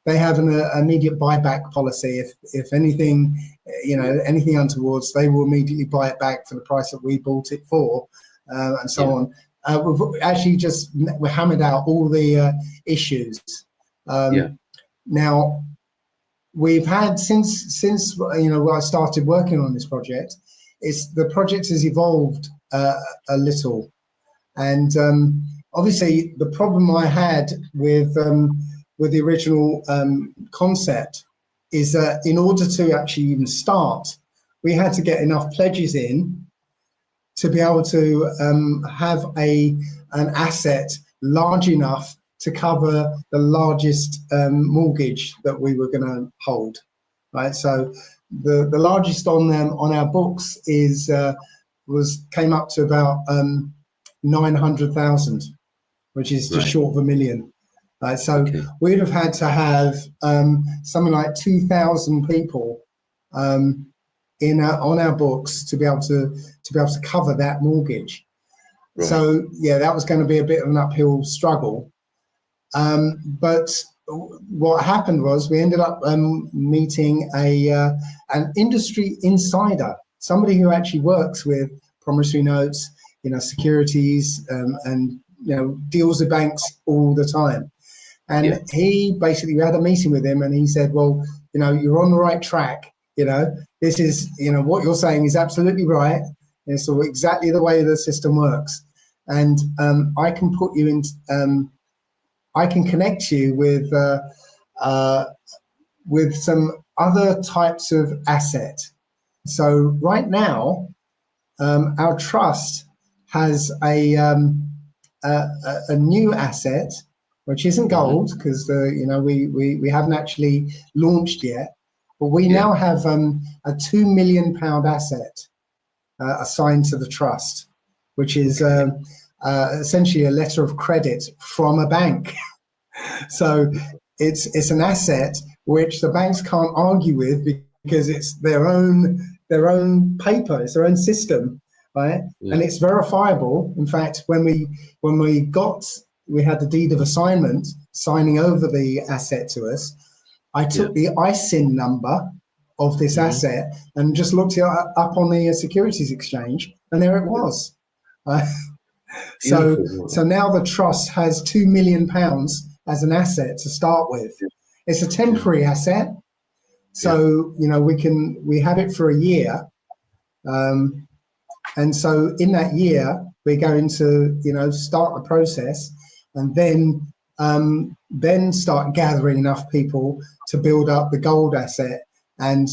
They have an immediate buyback policy. If anything, anything untowards, they will immediately buy it back for the price that we bought it for, and so on. We've actually we hammered out all the issues. Now, we've had since I started working on this project, the project has evolved a little, and obviously the problem I had with the original concept is that in order to actually even start, we had to get enough pledges in to be able to have an asset large enough to cover the largest mortgage that we were going to hold, right? So the largest on our books came up to about 900,000, which is just short of $1 million. So we'd have had to have something like 2,000 people on our books to be able to cover that mortgage. Right. So that was going to be a bit of an uphill struggle. But what happened was we ended up meeting an industry insider, somebody who actually works with promissory notes, securities, and deals with banks all the time. And he basically, we had a meeting with him, and he said, well, you're on the right track. This is, what you're saying is absolutely right. It's all exactly the way the system works. And I can put you in, I can connect you with some other types of asset. So right now, our trust has a new asset, which isn't gold, because we haven't actually launched yet. But we now have a £2 million asset assigned to the trust, which is essentially a letter of credit from a bank. So it's an asset which the banks can't argue with, because it's their own paper, it's their own system, right? And it's verifiable. In fact, when we had the deed of assignment signing over the asset to us, I took the ISIN number of this asset and just looked it up on the securities exchange, and there it was. So now the trust has £2 million as an asset to start with. It's a temporary asset, so we have it for a year, and so in that year we're going to start the process, and then start gathering enough people to build up the gold asset, and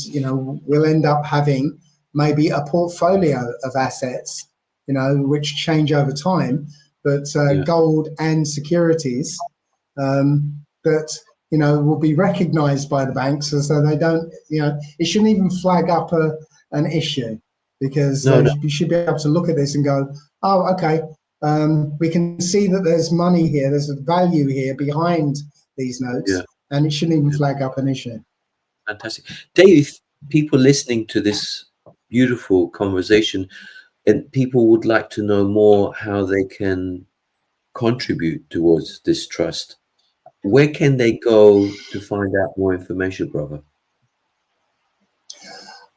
we'll end up having maybe a portfolio of assets which change over time, but gold and securities that will be recognized by the banks, as though they don't, it shouldn't even flag up an issue, because you should be able to look at this and go, oh, okay, we can see that there's money here, there's a value here behind these notes, and it shouldn't even flag up an issue. Fantastic. Dave, people listening to this beautiful conversation, and people would like to know more how they can contribute towards this trust. Where can they go to find out more information, brother?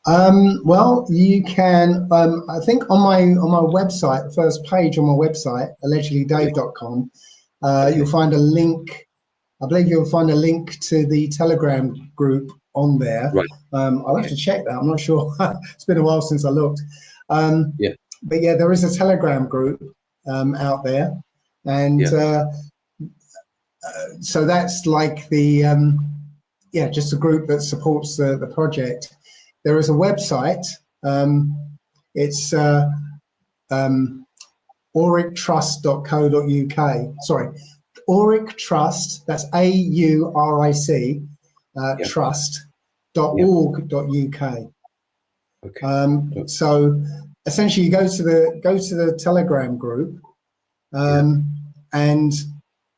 Well, you can, I think on my website, the first page on my website, allegedlydave.com, you'll find a link. I believe you'll find a link to the Telegram group on there. Right. I'll have to check that. I'm not sure. It's been a while since I looked. But yeah, there is a Telegram group out there, and so that's like the just a group that supports the project. There is a website. It's aurictrust.co.uk. Sorry, Auric Trust. That's AURIC trust.org.uk. Okay. So essentially, you go to the Telegram group, and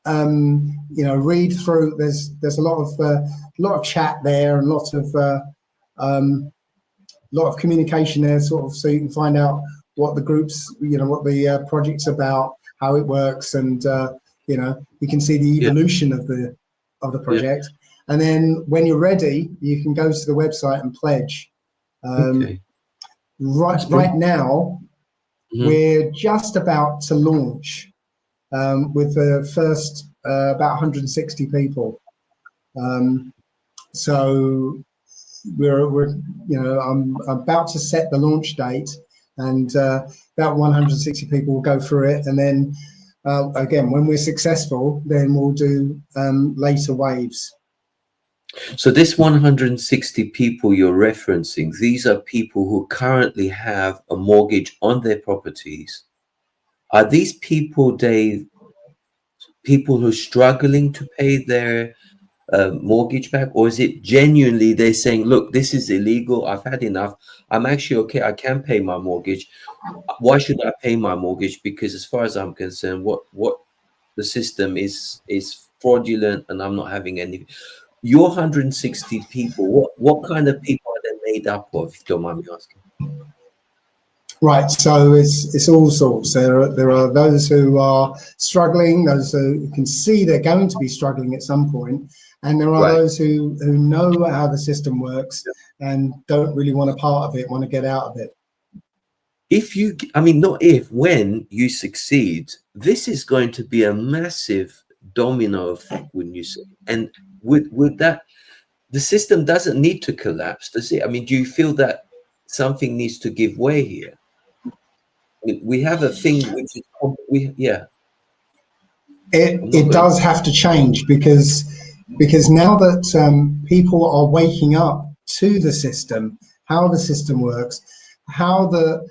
read through. There's a lot of chat there, and lot of communication there, sort of, so you can find out what the groups, what the project's about, how it works, and you can see the evolution of the project. And then when you're ready, you can go to the website and pledge. Right now, we're just about to launch with the first about 160 people. So I'm about to set the launch date, and about 160 people will go through it, and then again, when we're successful, then we'll do later waves. So this 160 people you're referencing, these are people who currently have a mortgage on their properties. Are these people, Dave, people who are struggling to pay their mortgage back, or is it genuinely they're saying, look, this is illegal, I've had enough, I'm actually okay, I can pay my mortgage, why should I pay my mortgage? Because as far as I'm concerned, what the system is fraudulent, and I'm not having any. Your 160 people, what kind of people are they made up of, if you don't mind me asking? Right, so it's all sorts. There are those who are struggling, those who can see they're going to be struggling at some point, and there are those who know how the system works and don't really want a part of it, want to get out of it. When you succeed, this is going to be a massive domino effect, wouldn't you say? And with that, the system doesn't need to collapse, does it? I mean, do you feel that something needs to give way here? we have a thing which is yeah. It does have to change because now that people are waking up to the system, how the system works, how the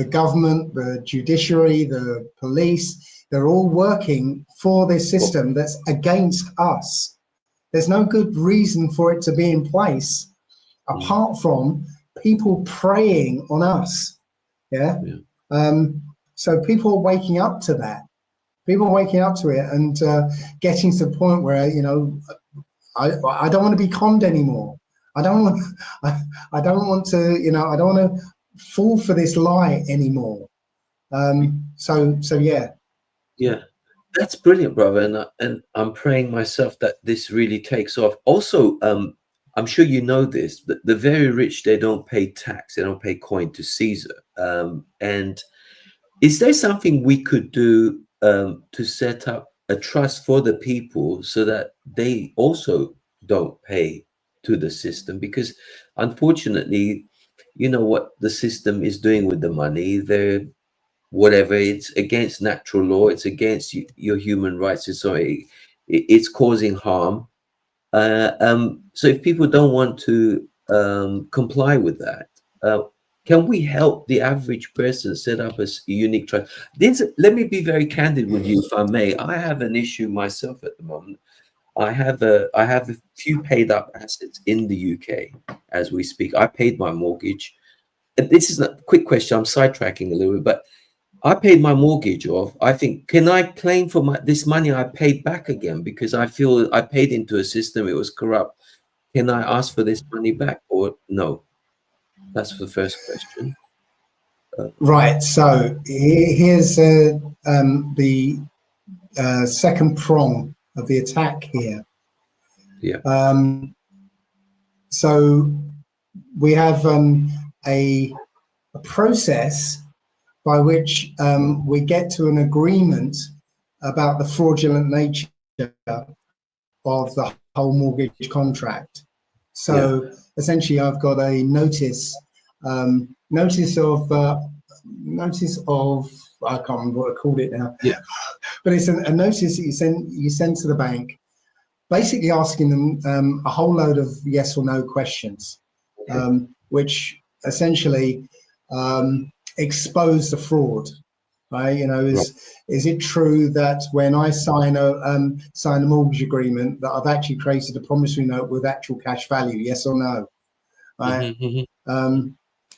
government, the judiciary, the police, they're all working for this system that's against us. There's no good reason for it to be in place apart from people preying on us. Yeah. So people are waking up to that. People are waking up to it and getting to the point where, I don't want to be conned anymore. I don't want to, I don't want to fall for this lie anymore. So yeah. Yeah, that's brilliant, brother. And I'm praying myself that this really takes off. Also, I'm sure you know this, but the very rich, they don't pay tax. They don't pay coin to Caesar. And is there something we could do to set up a trust for the people so that they also don't pay to the system? Because unfortunately, you know what the system is doing with the money. They're whatever, it's against natural law, it's against your human rights, it's causing harm. So if people don't want to comply with that, can we help the average person set up a unique trust? Let me be very candid with you, if I may. I have an issue myself at the moment. I have a few paid up assets in the UK as we speak. I paid my mortgage. This is a quick question. I'm sidetracking a little bit, but I paid my mortgage off. I think, can I claim for this money I paid back again? Because I feel I paid into a system, it was corrupt. Can I ask for this money back or no? That's the first question. Right. So here's the second prong of the attack here. Yeah. So we have a process by which we get to an agreement about the fraudulent nature of the whole mortgage contract. So essentially, I've got a notice of I can't remember what I called it now. Yeah. But it's a notice that you send to the bank, basically asking them a whole load of yes or no questions, which essentially expose the fraud. Right? Is it true that when I sign a mortgage agreement that I've actually created a promissory note with actual cash value? Yes or no? Right?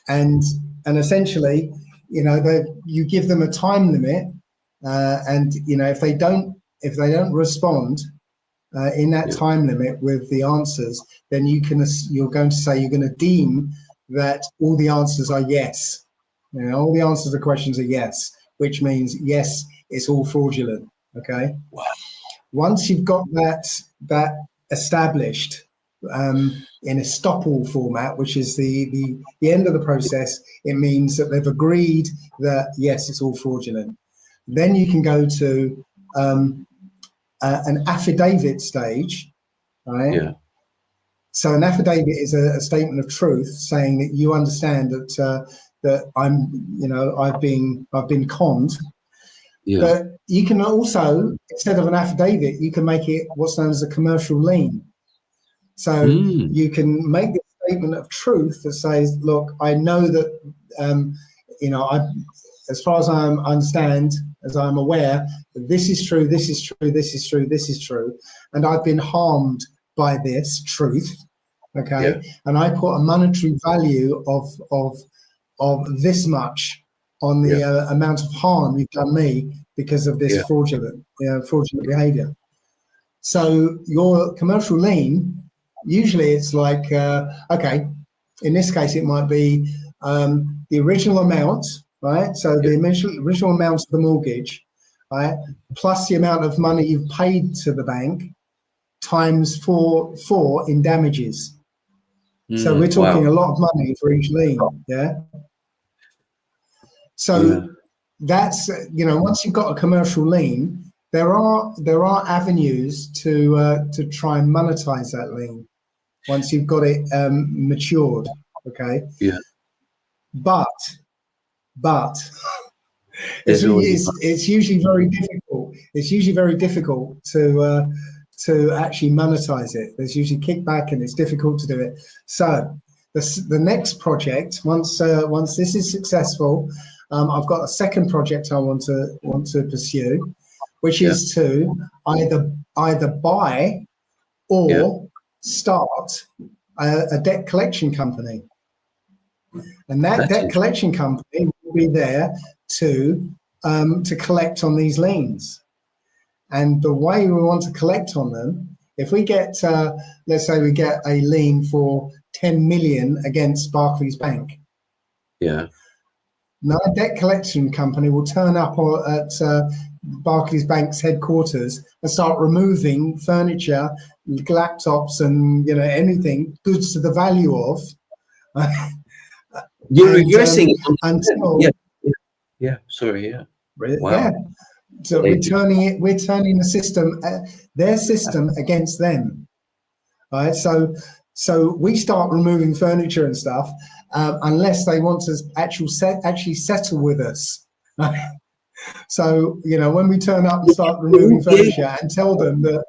And essentially, you give them a time limit, and if they don't respond in that time limit with the answers, then you're going to say you're going to deem that all the answers are yes. All the answers to questions are yes, which means yes, it's all fraudulent. Okay. Wow. Once you've got that established in a stop-all format, which is the end of the process, it means that they've agreed that yes, it's all fraudulent. Then you can go to an affidavit stage, right? Yeah. So an affidavit is a statement of truth saying that you understand that I've been conned. Yeah. But you can also, instead of an affidavit, you can make it what's known as a commercial lien. So you can make the statement of truth that says, look, I know that, as far as I understand, as I'm aware, this is true, this is true, this is true, this is true. And I've been harmed by this truth. Okay. Yeah. And I put a monetary value of this much on the amount of harm you've done me because of this fraudulent behavior. So your commercial lien, usually it's like, okay, in this case, it might be the original amount, right? So the original amount of the mortgage, right? Plus the amount of money you've paid to the bank times four in damages. So we're talking a lot of money for each lien, yeah? So that's, once you've got a commercial lien, there are avenues to try and monetize that lien once you've got it matured, okay? Yeah. But but There's always it's usually very difficult. It's usually very difficult to actually monetize it. There's usually kickback, and it's difficult to do it. So the next project, once this is successful, I've got a second project I want to pursue, which is to either buy or start a debt collection company, and that debt collection company will be there to collect on these liens. And the way we want to collect on them, if we get, let's say we get a lien for 10 million against Barclays Bank. Yeah. Now, a debt collection company will turn up at Barclays Bank's headquarters and start removing furniture, laptops, and anything, goods to the value of. You're reversing it until sorry, yeah. Wow. Yeah. So we're turning the system, their system, against them. Right. So we start removing furniture and stuff, unless they want to actually settle with us. So when we turn up and start removing furniture and tell them that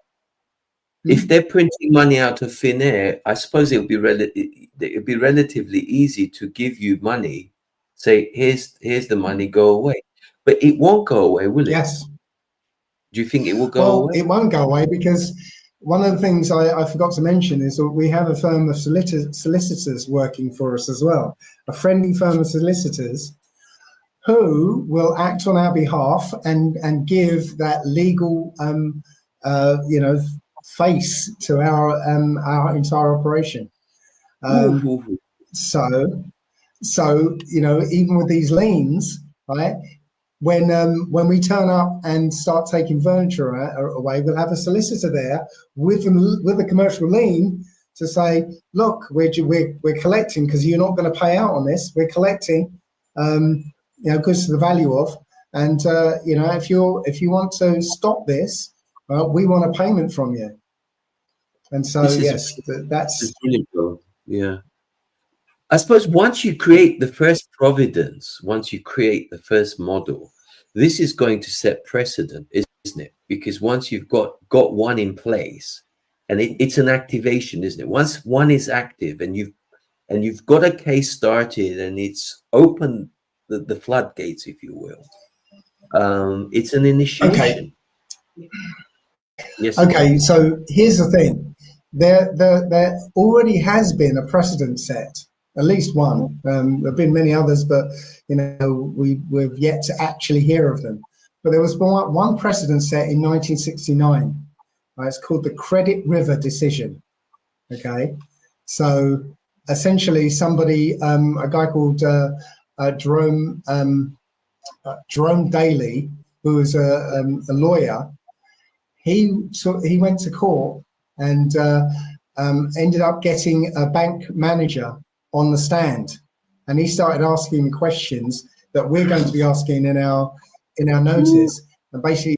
if they're printing money out of thin air, I suppose it'd be relatively easy to give you money, say here's the money, go away. But it won't go away, will it? Yes. Do you think it will go away? It won't go away, because one of the things I forgot to mention is that we have a firm of solicitors working for us as well, a friendly firm of solicitors who will act on our behalf and give that legal face to our entire operation. So even with these liens, right? When we turn up and start taking furniture away, we'll have a solicitor there with a commercial lien to say, look, we're collecting because you're not going to pay out on this. We're collecting, goods to the value of, and if you want to stop this, we want a payment from you. And so that's really cool. Yeah. I suppose once you create the first providence, once you create the first model, this is going to set precedent, isn't it? Because once you've got one in place, and it's an activation, isn't it? Once one is active and you've got a case started and it's opened the floodgates, if you will. It's an initiation. Okay. Yes. Okay. So here's the thing: there already has been a precedent set. At least one. There have been many others, but we've yet to actually hear of them. But there was one precedent set in 1969. It's called the Credit River decision. Okay, so essentially, a guy called Jerome Daly, who was a lawyer, he went to court and ended up getting a bank manager on the stand, and he started asking questions that we're going to be asking in our notice, and basically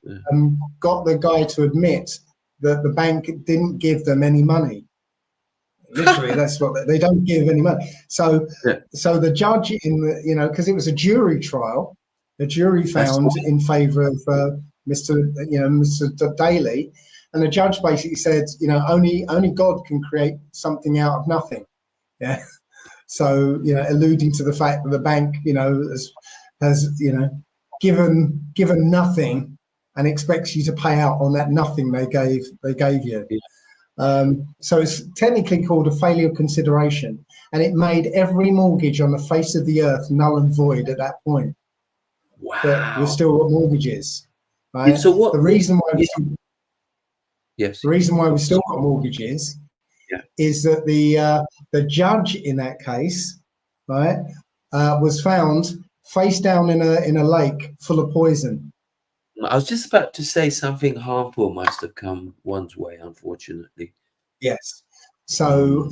got the guy to admit that the bank didn't give them any money. Literally, that's what they don't give any money. So the judge because it was a jury trial, the jury found in favour of Mr. Daly, and the judge basically said, only God can create something out of nothing. Yeah. So, alluding to the fact that the bank, has given nothing and expects you to pay out on that nothing they gave you. So it's technically called a failure of consideration, and it made every mortgage on the face of the earth null and void at that point. Wow. But we've still got mortgages, right? So the reason why we still got mortgages is that the judge in that case, right, was found face down in a lake full of poison. I was just about to say something harmful must have come one's way, unfortunately. Yes. So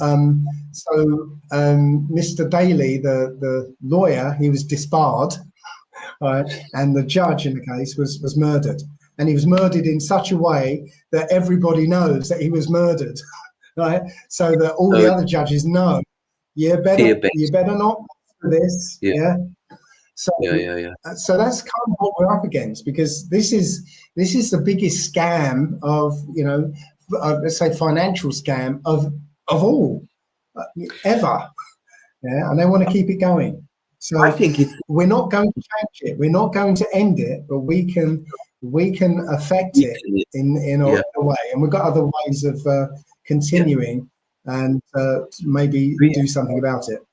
Mr. Daly, the lawyer, he was disbarred, right, and the judge in the case was murdered, and he was murdered in such a way that everybody knows that he was murdered. Right, so that all the other judges know, you better not do this, So, yeah. so that's kind of what we're up against, because this is the biggest scam of, let's say financial scam of all ever. Yeah, and they want to keep it going. So I think it's we're not going to change it. We're not going to end it, but we can affect it in a way, and we've got other ways of continuing and maybe do something about it.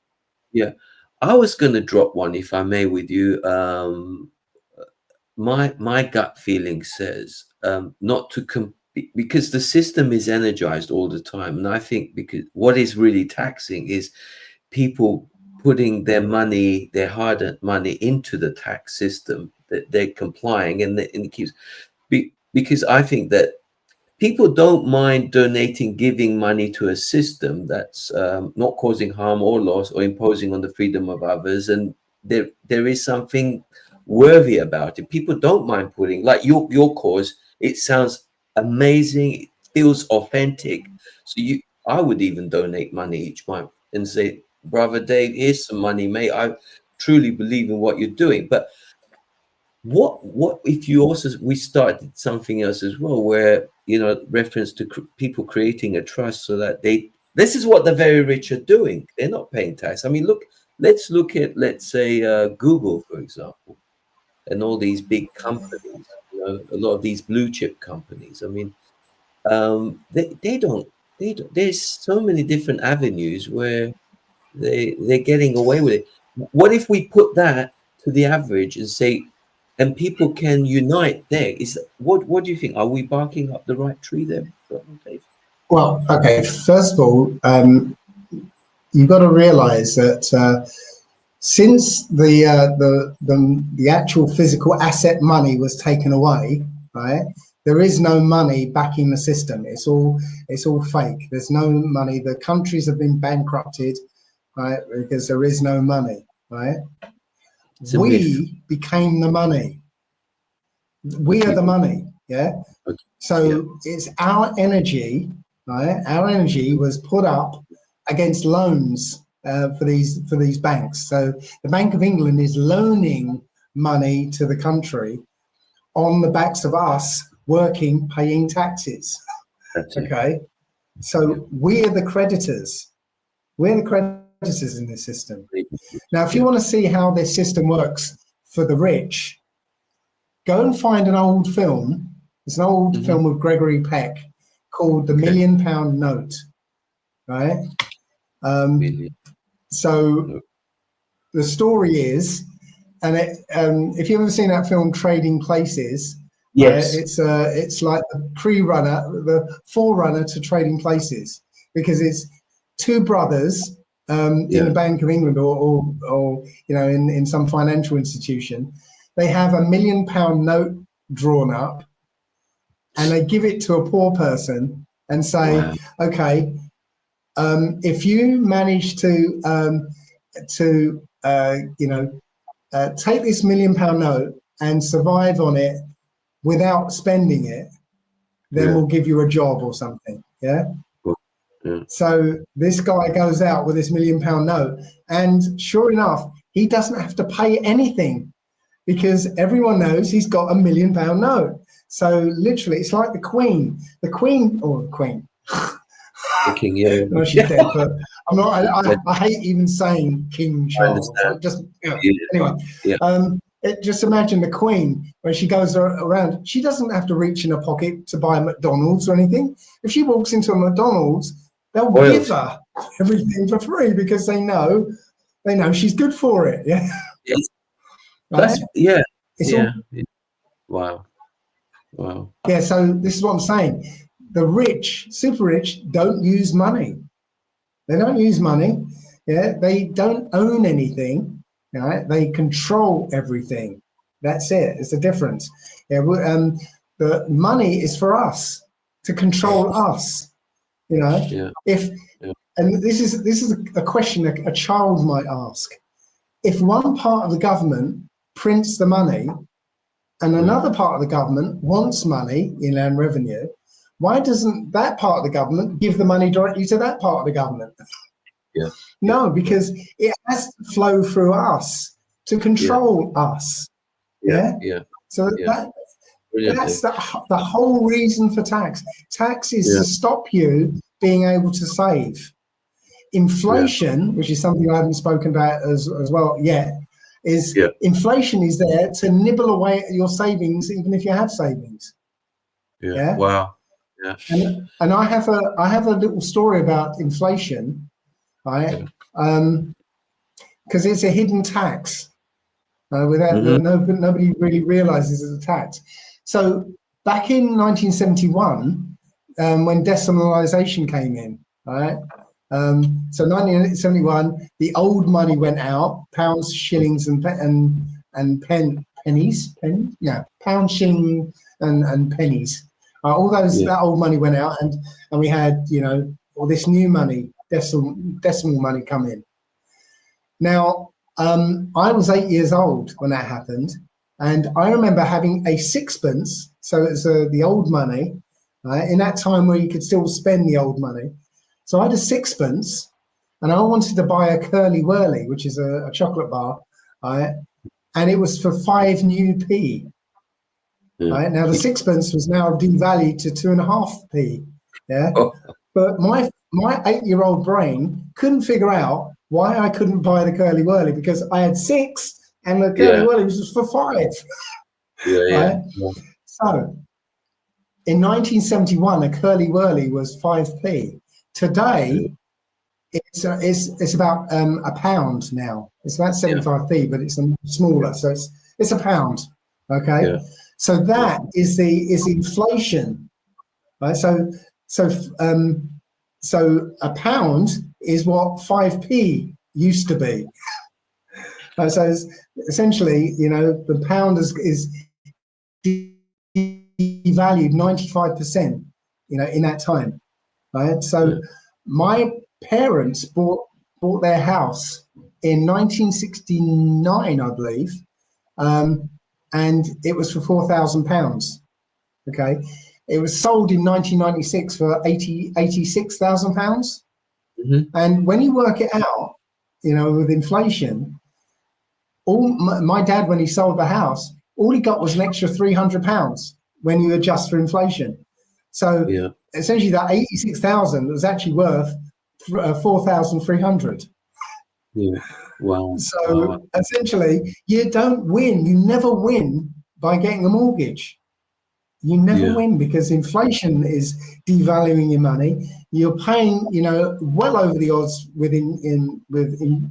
Yeah, I was going to drop one, if I may, with you. My gut feeling says not to because the system is energized all the time, and I think because what is really taxing is people putting their money, their hard-earned money, into the tax system that they're complying, and it keeps because I think that people don't mind donating, giving money to a system that's not causing harm or loss or imposing on the freedom of others, and there is something worthy about it. People don't mind putting, like your cause. It sounds amazing. It feels authentic. So I would even donate money each month and say, "Brother Dave, here's some money, mate. I truly believe in what you're doing." But what if you also, we started something else as well, where reference to people creating a trust so that this is what the very rich are doing. They're not paying tax. I mean, let's look at, let's say, Google, for example, and all these big companies, a lot of these blue chip companies. I mean, they don't, there's so many different avenues where they're getting away with it. What if we put that to the average and say, and people can unite there? What do you think? Are we barking up the right tree there, Dave? Well, okay. First of all, you've got to realise that since the actual physical asset money was taken away, right? There is no money backing the system. It's all fake. There's no money. The countries have been bankrupted, right? Because there is no money, right? We became the money. We are the money, yeah? Okay. So it's our energy, right? Our energy was put up against loans for these banks. So the Bank of England is loaning money to the country on the backs of us working, paying taxes. Okay? So we're the creditors. We're the creditors in this system. Now, if you want to see how this system works for the rich, go and find an old film. It's an old film with Gregory Peck called The £1 Million Note, right? So the story is, and if you've ever seen that film Trading Places, yes, it's like the forerunner to Trading Places, because it's two brothers in the Bank of England or in some financial institution. They have £1 million note drawn up, and they give it to a poor person and say, wow, okay, if you manage to take this £1 million note and survive on it without spending it, then we'll give you a job or something. Yeah. So this guy goes out with this £1 million note, and sure enough, he doesn't have to pay anything, because everyone knows he's got £1 million note. So literally, it's like the Queen. The Queen. The king, yeah. No, she's dead, but I'm not. I hate even saying King Charles. Anyway, just imagine the Queen when she goes around. She doesn't have to reach in her pocket to buy McDonald's or anything. If she walks into a McDonald's, they'll give her everything for free, because they know she's good for it. Yeah. Yes. Right? Wow. Yeah. So this is what I'm saying. The rich, super rich, don't use money. They don't use money. Yeah. They don't own anything. Right? They control everything. That's it. It's the difference. Yeah. The money is for us, to control us. And this is a question a child might ask. If one part of the government prints the money and another part of the government wants money, inland revenue, why doesn't that part of the government give the money directly to that part of the government? No, because it has to flow through us. to control us. Yeah. So that's the whole reason for tax. Tax is to stop you being able to save. Inflation, which is something I haven't spoken about as well yet, is inflation is there to nibble away at your savings, even if you have savings. Yeah. Wow. Yeah. And I have a little story about inflation, right? Because it's a hidden tax. Nobody really realizes it's a tax. So back in 1971, when decimalisation came in, right? So 1971, the old money went out, pounds, shillings, and pennies. Pound, shilling, and pennies. All that old money went out, and we had all this new money, decimal money come in. Now, I was 8 years old when that happened, and I remember having a sixpence. So it's the old money, in that time where you could still spend the old money. So I had a sixpence, and I wanted to buy a Curly Whirly, which is a chocolate bar, right? And it was for 5 new p. Right? Now the sixpence was now devalued to 2.5p. Yeah, but my 8-year-old brain couldn't figure out why I couldn't buy the Curly Whirly, because I had 6 and the Curly Whirly was for 5. Right? So in 1971, a Curly Whirly was 5p. Today, it's about a pound now. It's about 75p, but it's smaller, so it's a pound. Okay, so that is inflation, right? So a pound is what 5p used to be. So essentially, the pound is devalued 95%, in that time, right? So my parents bought their house in 1969, I believe, and it was for £4,000. Okay, it was sold in 1996 for £86,000. And when you work it out, with inflation, my dad, when he sold the house, all he got was an extra £300 when you adjust for inflation. So essentially, that 86,000 was actually worth 4,300. Yeah. Wow. So essentially, you don't win. You never win by getting a mortgage. You never win, because inflation is devaluing your money. You're paying, well over the odds with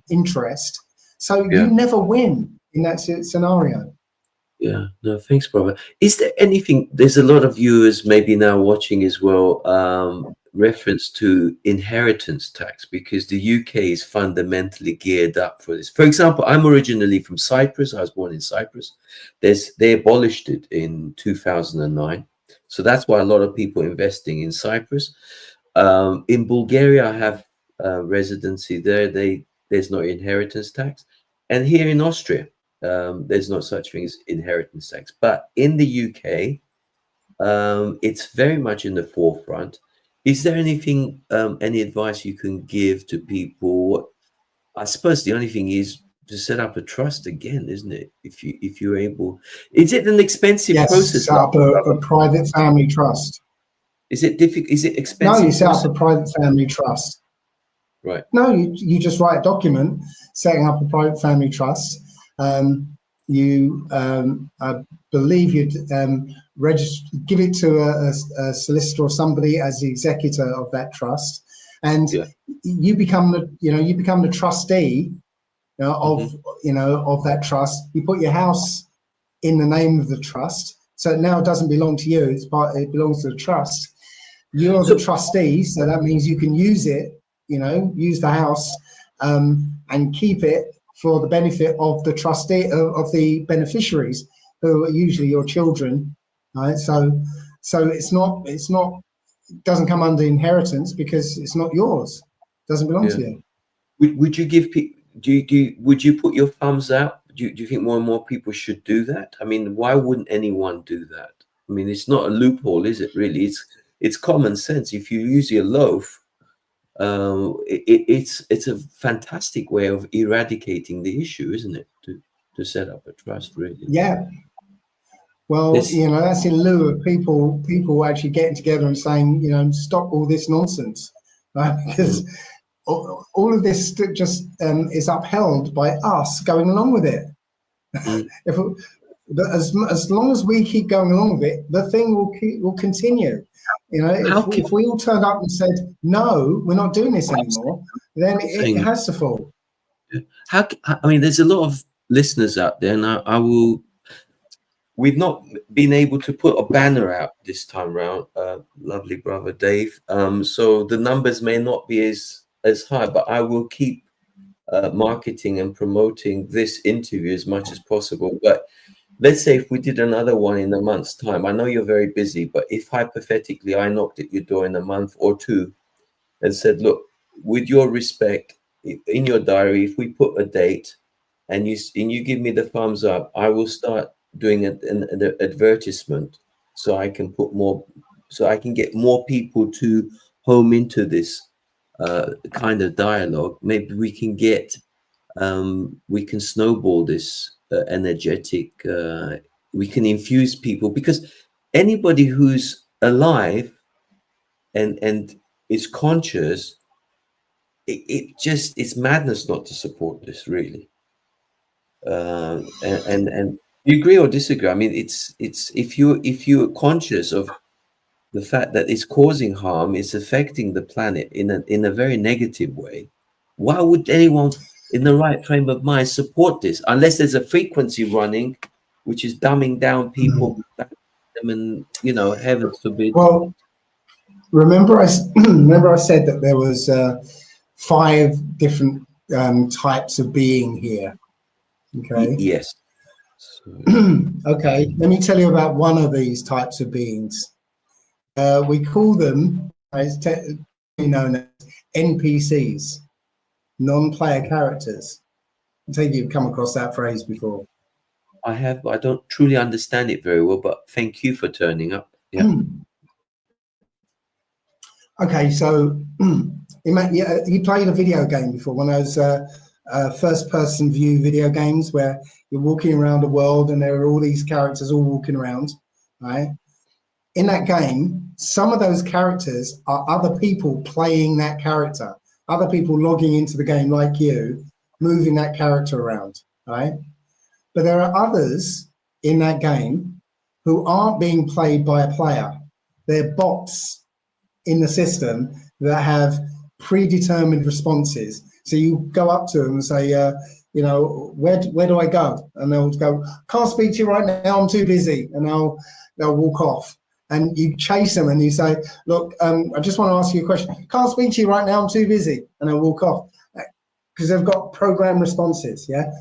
interest. So you never win in that scenario. Yeah, no, thanks, brother. Is there anything, there's a lot of viewers maybe now watching as well, reference to inheritance tax, because the UK is fundamentally geared up for this. For example, I'm originally from Cyprus. I was born in Cyprus. They abolished it in 2009. So that's why a lot of people are investing in Cyprus. In Bulgaria, I have residency there. There's no inheritance tax. And here in Austria, there's no such thing as inheritance tax. But in the UK, it's very much in the forefront. Is there anything, any advice you can give to people? I suppose the only thing is to set up a trust again, isn't it? If you're able, is it an expensive process? Set up a private family trust. Is it difficult? Is it expensive? No, you set up a private family trust. Right. No, you just write a document setting up a private family trust. I believe you'd give it to a solicitor or somebody as the executor of that trust, and you become the trustee of that trust. You put your house in the name of the trust, so now it doesn't belong to you. It belongs to the trust. You're the trustee, so that means you can use it. Use the house and keep it for the benefit of the trustee of the beneficiaries, who are usually your children, right? So it doesn't come under inheritance because it's not yours. It doesn't belong to you. Would you give people? Would you put your thumbs out? Do you think more and more people should do that? I mean, why wouldn't anyone do that? I mean, it's not a loophole, is it? Really, it's common sense. If you use your loaf, it's a fantastic way of eradicating the issue, isn't it? to set up a trust, really. Yeah. Well, This, you know, that's in lieu of people actually getting together and saying, you know, stop all this nonsense, right? Because all of this just is upheld by us going along with it. If as long as we keep going along with it, the thing will continue. You know, if we all turned up and said no, we're not doing this anymore, then it has to fall. I mean, there's a lot of listeners out there, and I will. We've not been able to put a banner out this time round, lovely brother Dave. So the numbers may not be as high, but I will keep marketing and promoting this interview as much as possible. But let's say if we did another one in a month's time, I know you're very busy, but if hypothetically I knocked at your door in a month or two and said, look, with your respect, in your diary, if we put a date and you give me the thumbs up, I will start doing an advertisement so I can get more people to home into this kind of dialogue. Maybe we can we can snowball this energetic, we can infuse people, because anybody who's alive and is conscious, it's madness not to support this, really. And you agree or disagree? I mean, it's if you're conscious of the fact that it's causing harm, it's affecting the planet in a very negative way, why would anyone in the right frame of mind support this, unless there's a frequency running which is dumbing down people, and you know, heavens forbid. Well, remember I said that there was 5 different types of being here. Okay. Yes. Okay, let me tell you about one of these types of beings. We call them, known as NPCs, non-player characters. I take you've come across that phrase before. I have, but I don't truly understand it very well, but thank you for turning up. Yeah. Okay, so he played a video game before, one of those first-person view video games where you're walking around the world and there are all these characters all walking around, right? In that game, some of those characters are other people playing that character, other people logging into the game like you, moving that character around, right? But there are others in that game who aren't being played by a player. They're bots in the system that have predetermined responses. So you go up to them and say, you know, where do I go? And they'll go, can't speak to you right now, I'm too busy. And they'll walk off. And you chase them and you say, look, I just want to ask you a question. Can't speak to you right now, I'm too busy. And they'll walk off because they've got programmed responses, yeah?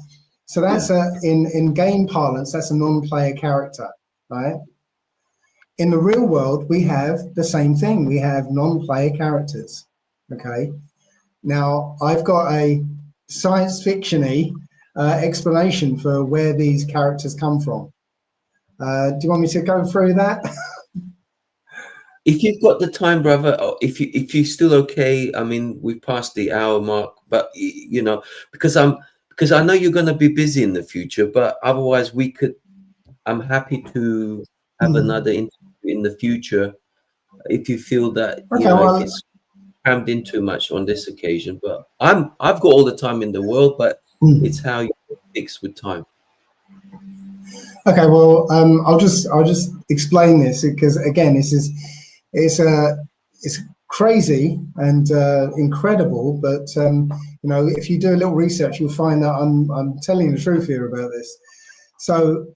So that's in game parlance, that's a non-player character, right? In the real world, we have the same thing. We have non-player characters, okay? Now, I've got a science fiction-y explanation for where these characters come from. Do you want me to go through that? If you've got the time, brother, or if you're still okay, I mean, we've passed the hour mark, but you know, because I know you're going to be busy in the future, but otherwise I'm happy to have another interview in the future if you feel that, you know, if it's crammed in too much on this occasion. But I've got all the time in the world, but it's how you fix with time. Okay, well, I'll just explain this, because again, it's crazy and incredible, but you know, if you do a little research, you'll find that I'm telling the truth here about this. So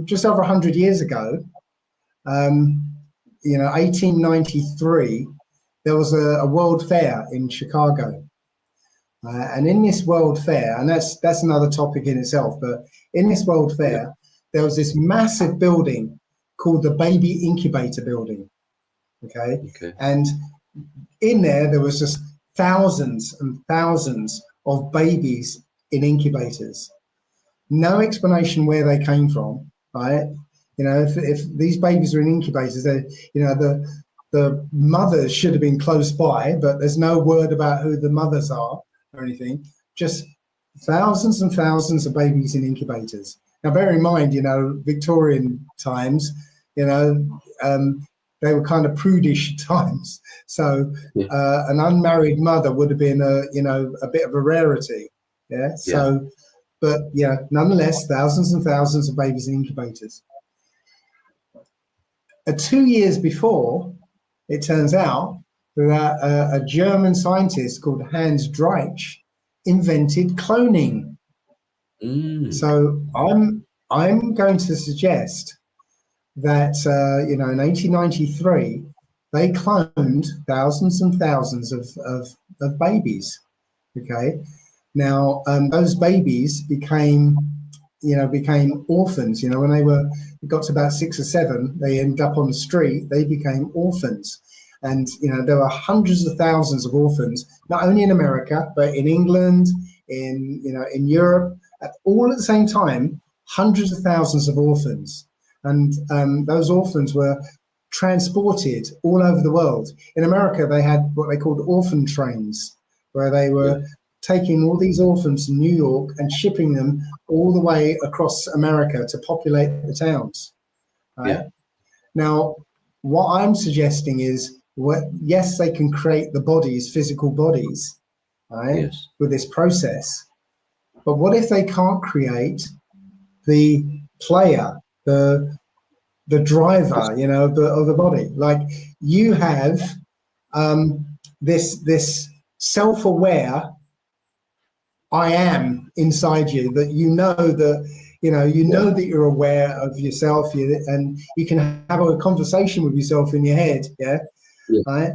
just over 100 years ago, you know, 1893, there was a world fair in Chicago, and in this world fair, and that's another topic in itself, but in this world fair, there was this massive building called the Baby Incubator Building. Okay. And in there was just thousands and thousands of babies in incubators. No explanation where they came from, right? You know, if these babies are in incubators, they, you know, the mothers should have been close by, but there's no word about who the mothers are or anything. Just thousands and thousands of babies in incubators. Now, bear in mind, Victorian times, they were kind of prudish times. So an unmarried mother would have been a bit of a rarity. Yeah. So, but nonetheless, thousands and thousands of babies in incubators. 2 years before, it turns out that a German scientist called Hans Dreich invented cloning. So I'm going to suggest that in 1893 they cloned thousands and thousands of babies. Okay, now those babies became orphans. When they got to about 6 or 7, they ended up on the street. They became orphans. And there were hundreds of thousands of orphans, not only in America but in England, in Europe, all at the same time. Hundreds of thousands of orphans, and those orphans were transported all over the world. In America, they had what they called orphan trains, where they were taking all these orphans from New York and shipping them all the way across America to populate the towns. Right? Now, what I'm suggesting is, yes, they can create the bodies, physical bodies, right, with this process. But what if they can't create the player, the driver, of the body? Like, you have this self-aware I am inside you, that that you're aware of yourself, and you can have a conversation with yourself in your head. Right.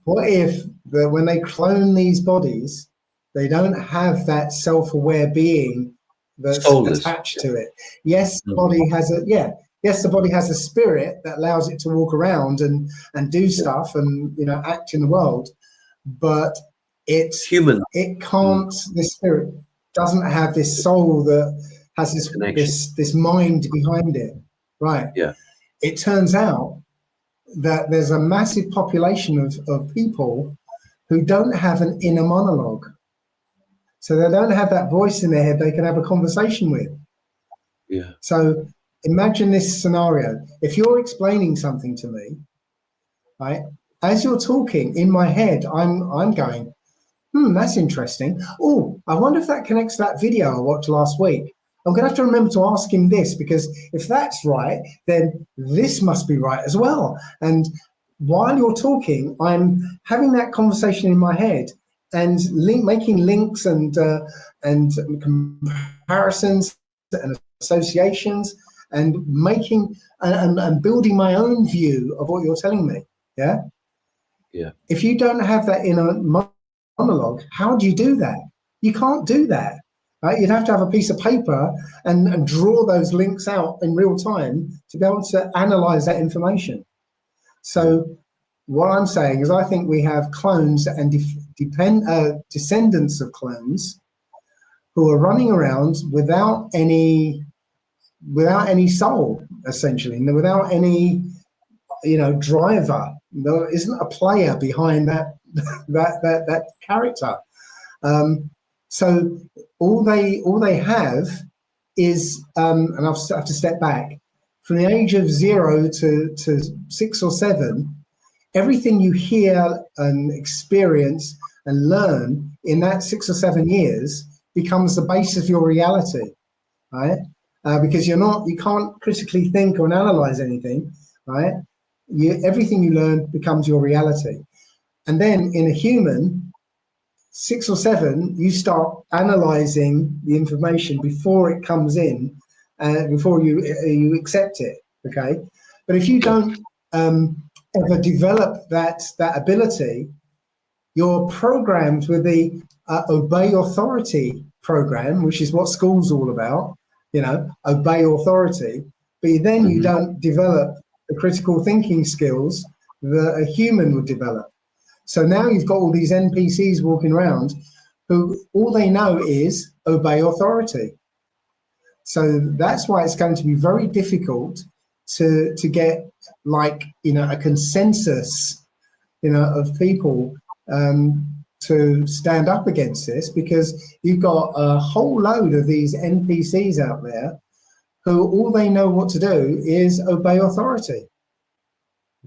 What if when they clone these bodies, they don't have that self-aware being that's attached to it? Yes, the body has the body has a spirit that allows it to walk around and do stuff and act in the world, but it's human. It can't. The spirit doesn't have this soul that has this mind behind it. Right. It turns out that there's a massive population of people who don't have an inner monologue. So they don't have that voice in their head they can have a conversation with. So imagine this scenario. If you're explaining something to me, right, as you're talking, in my head, I'm going, that's interesting. Oh, I wonder if that connects to that video I watched last week. I'm going to have to remember to ask him this, because if that's right, then this must be right as well. And while you're talking, I'm having that conversation in my head and making links and comparisons and associations, and making and building my own view of what you're telling me. If you don't have that inner monologue, how do you do that? You can't do that. Right? You'd have to have a piece of paper and draw those links out in real time to be able to analyze that information. So what I'm saying is, I think we have clones and descendants of clones who are running around without any soul, essentially, without any driver. There isn't a player behind that character. So all they have is, and I'll have to step back, from the age of 0 to 6 or 7, everything you hear and experience and learn in that 6 or 7 years becomes the base of your reality, right? Because you can't critically think or analyze anything, right? Everything you learn becomes your reality. And then in a human, 6 or 7, you start analyzing the information before it comes in, before you accept it. Okay, but if you don't ever develop that ability, you're programmed with the obey authority program, which is what school's all about. Obey authority, but then you don't develop the critical thinking skills that a human would develop. So now you've got all these NPCs walking around who all they know is obey authority. So that's why it's going to be very difficult to get a consensus, of people to stand up against this, because you've got a whole load of these NPCs out there who all they know what to do is obey authority.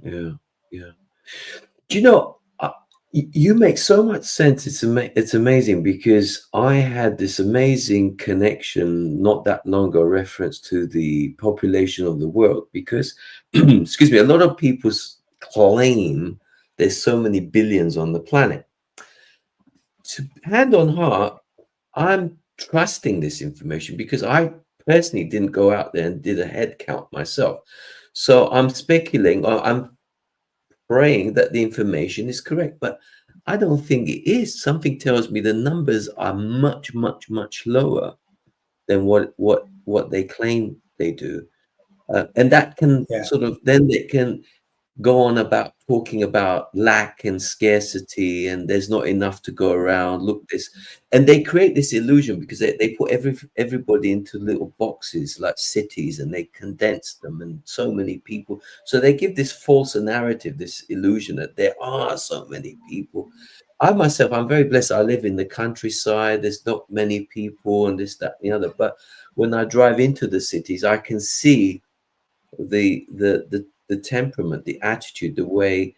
Yeah, yeah. Do you know, you make so much sense. It's amazing, because I had this amazing connection not that long ago, reference to the population of the world, because, excuse me, a lot of people claim there's so many billions on the planet. To hand on heart, I'm trusting this information, because I personally didn't go out there and did a head count myself. So I'm speculating, or I'm praying that the information is correct, but I don't think it is. Something tells me the numbers are much, much, much lower than what they claim they do, and that can Yeah. sort of, then they can go on about talking about lack and scarcity, and there's not enough to go around. Look, this, and they create this illusion, because they put everybody into little boxes like cities, and they condense them, and so many people. So they give this false narrative, this illusion that there are so many people. I myself, I'm very blessed. I live in the countryside. There's not many people, and this, that, and the other. But when I drive into the cities, I can see the temperament, the attitude, the way,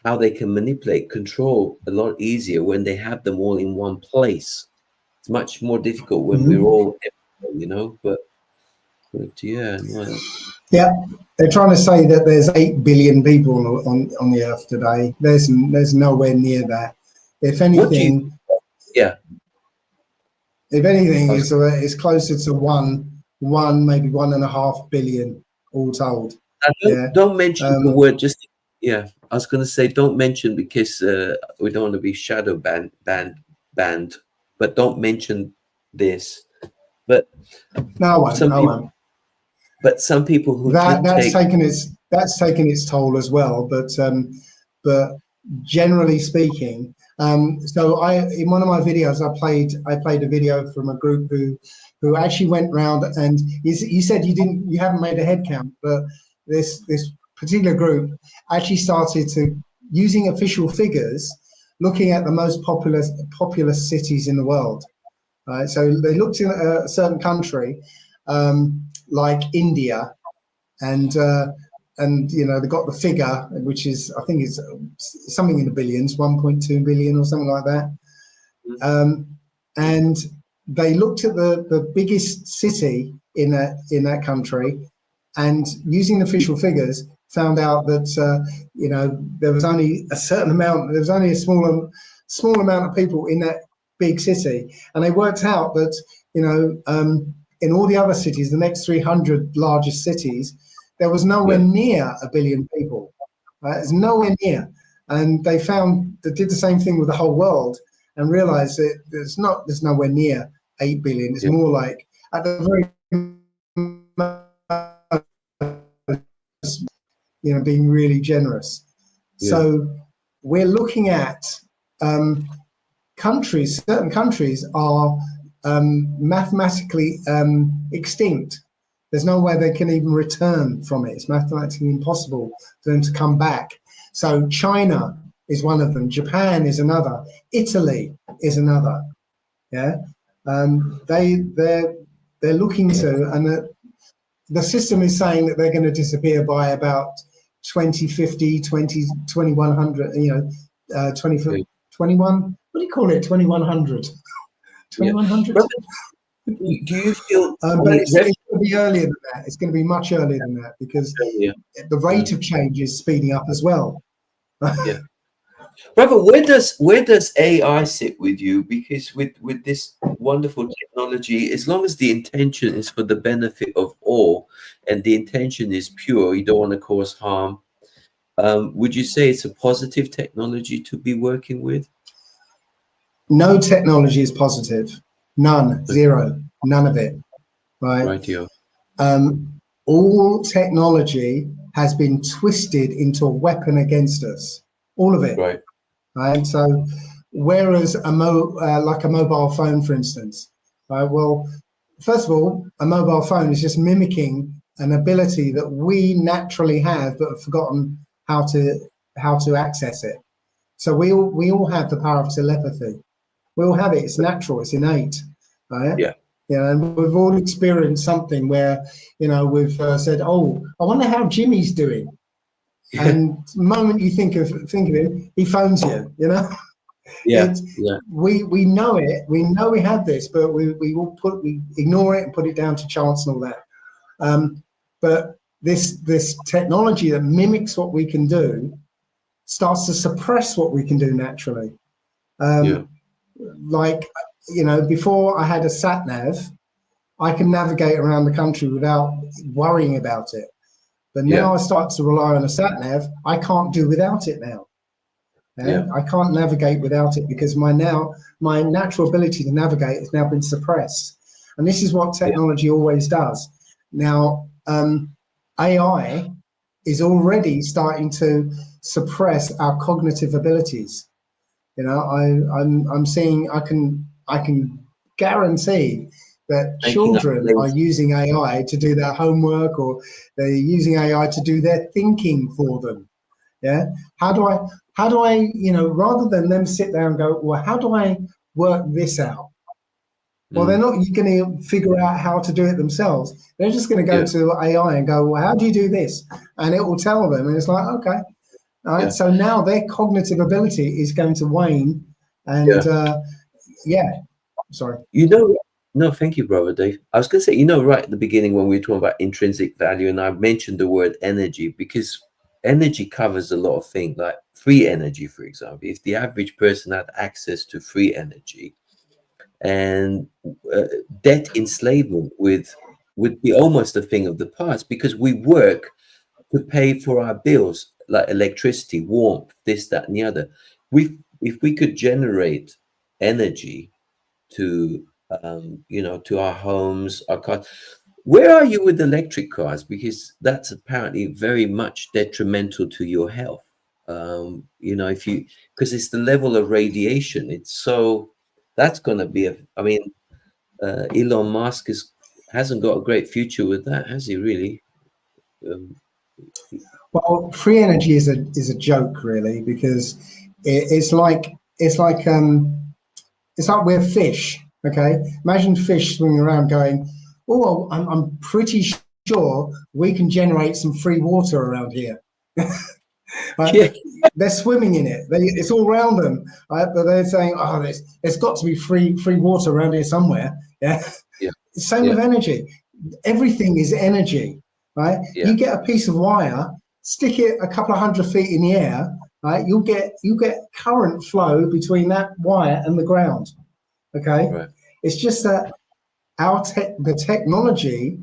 how they can manipulate, control a lot easier when they have them all in one place. It's much more difficult when we're all, but yeah, no. Yeah, they're trying to say that there's 8 billion people on the earth today. There's nowhere near that. If anything, yeah. If anything, it's closer to one, maybe 1.5 billion all told. Don't mention the word. Just I was going to say, don't mention, because we don't want to be shadow banned. But don't mention this. But no, I won't. But some people who that's taken its toll as well. But generally speaking, so in one of my videos I played a video from a group who actually went round, and you said you haven't made a head count, but this particular group actually started to, using official figures, looking at the most populous cities in the world. Right, so they looked in a certain country, like India, and they got the figure, which is, I think it's something in the billions, 1.2 billion or something like that. And they looked at the biggest city in that country, and using official figures, found out that there was only a certain amount, there was only a small amount of people in that big city, and they worked out that in all the other cities, the next 300 largest cities, there was nowhere near 1 billion people. It's nowhere near. And they did the same thing with the whole world, and realized that there's nowhere near 8 billion. It's more like, at the very being really generous. So we're looking at certain countries are mathematically extinct. There's no way they can even return from it. It's mathematically impossible for them to come back. So China is one of them. Japan is another. Italy is another. Yeah, they're looking to, and the system is saying that they're going to disappear by about 2050, 2100. 21. What do you call it? 2100. 2100. Do you feel? But it's going to be earlier than that. It's going to be much earlier than that, because the rate of change is speeding up as well. Yeah, brother, where does AI sit with you? Because with this wonderful technology, as long as the intention is for the benefit of all, and the intention is pure, you don't want to cause harm. Would you say it's a positive technology to be working with? No technology is positive. None. Zero. None of it. Right. All technology has been twisted into a weapon against us. All of it. Right. So, whereas like a mobile phone, for instance, well, first of all, a mobile phone is just mimicking an ability that we naturally have, but have forgotten how to access it. So we all have the power of telepathy. We all have it. It's natural. It's innate. Right? Yeah. Yeah, and we've all experienced something where, we've said, "Oh, I wonder how Jimmy's doing." And the moment you think of him, he phones you. Yeah. It's Yeah. we know it. We know we have this, but we ignore it and put it down to chance and all that. But this technology that mimics what we can do starts to suppress what we can do naturally. Like, before I had a sat nav, I can navigate around the country without worrying about it. But now I start to rely on a sat nav, I can't do without it now. I can't navigate without it because my natural ability to navigate has now been suppressed. And this is what technology always does. Now, AI is already starting to suppress our cognitive abilities. I'm seeing, I can guarantee that children are using AI to do their homework, or they're using AI to do their thinking for them. Yeah. How do I, rather than them sit there and go, well, how do I work this out? Well, they're not going to figure out how to do it themselves. They're just going to go to AI and go, well, how do you do this? And it will tell them. And it's like, okay. All right. So now their cognitive ability is going to wane. And sorry. No, thank you, brother Dave. I was going to say, right at the beginning when we were talking about intrinsic value, and I mentioned the word energy, because energy covers a lot of things, like free energy, for example. If the average person had access to free energy, and debt enslavement would be almost a thing of the past, because we work to pay for our bills, like electricity, warmth, this, that, and the other. If we could generate energy to to our homes, our cars. Where are you with electric cars? Because that's apparently very much detrimental to your health. Because it's the level of radiation. That's going to be Elon Musk hasn't got a great future with that, has he really? Well, free energy is a joke, really, because it's like we're fish. Okay, imagine fish swimming around going, "Oh, I'm pretty sure we can generate some free water around here." Right? They're swimming in it. It's all around them, right? But they're saying, "Oh, there's got to be free water around here somewhere." Yeah. Same with energy. Everything is energy, right? You get a piece of wire, stick it a couple of 100 feet in the air, right? You'll get current flow between that wire and the ground. Okay. Right. It's just that the technology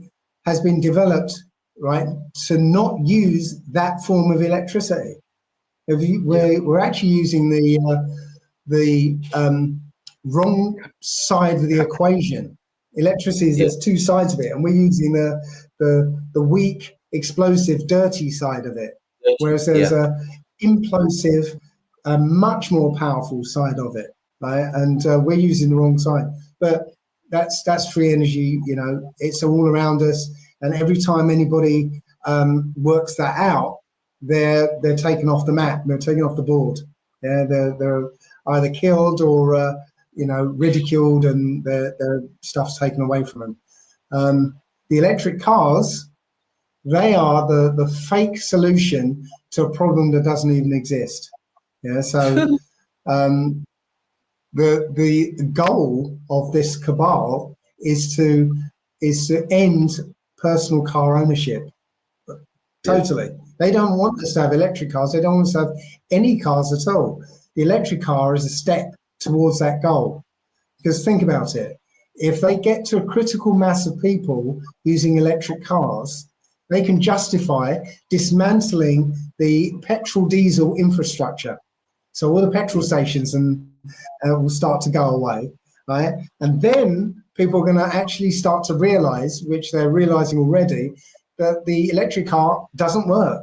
has been developed, right, to not use that form of electricity. We're actually using the wrong side of the equation. Electricity, there's two sides of it, and we're using the weak, explosive, dirty side of it, whereas there's a implosive, much more powerful side of it, right? And we're using the wrong side. But that's free energy. It's all around us, and every time anybody works that out, they're taken off the map. They're taken off the board. Yeah, they're either killed or ridiculed, and their stuff's taken away from them. The electric cars, they are the fake solution to a problem that doesn't even exist. Yeah, so the goal of this cabal is to end personal car ownership. Totally. They don't want us to have electric cars. They don't want us to have any cars at all. The electric car is a step towards that goal. Because think about it. If they get to a critical mass of people using electric cars, they can justify dismantling the petrol diesel infrastructure. So all the petrol stations will start to go away, right? And then people are going to actually start to realize, which they're realizing already, that the electric car doesn't work.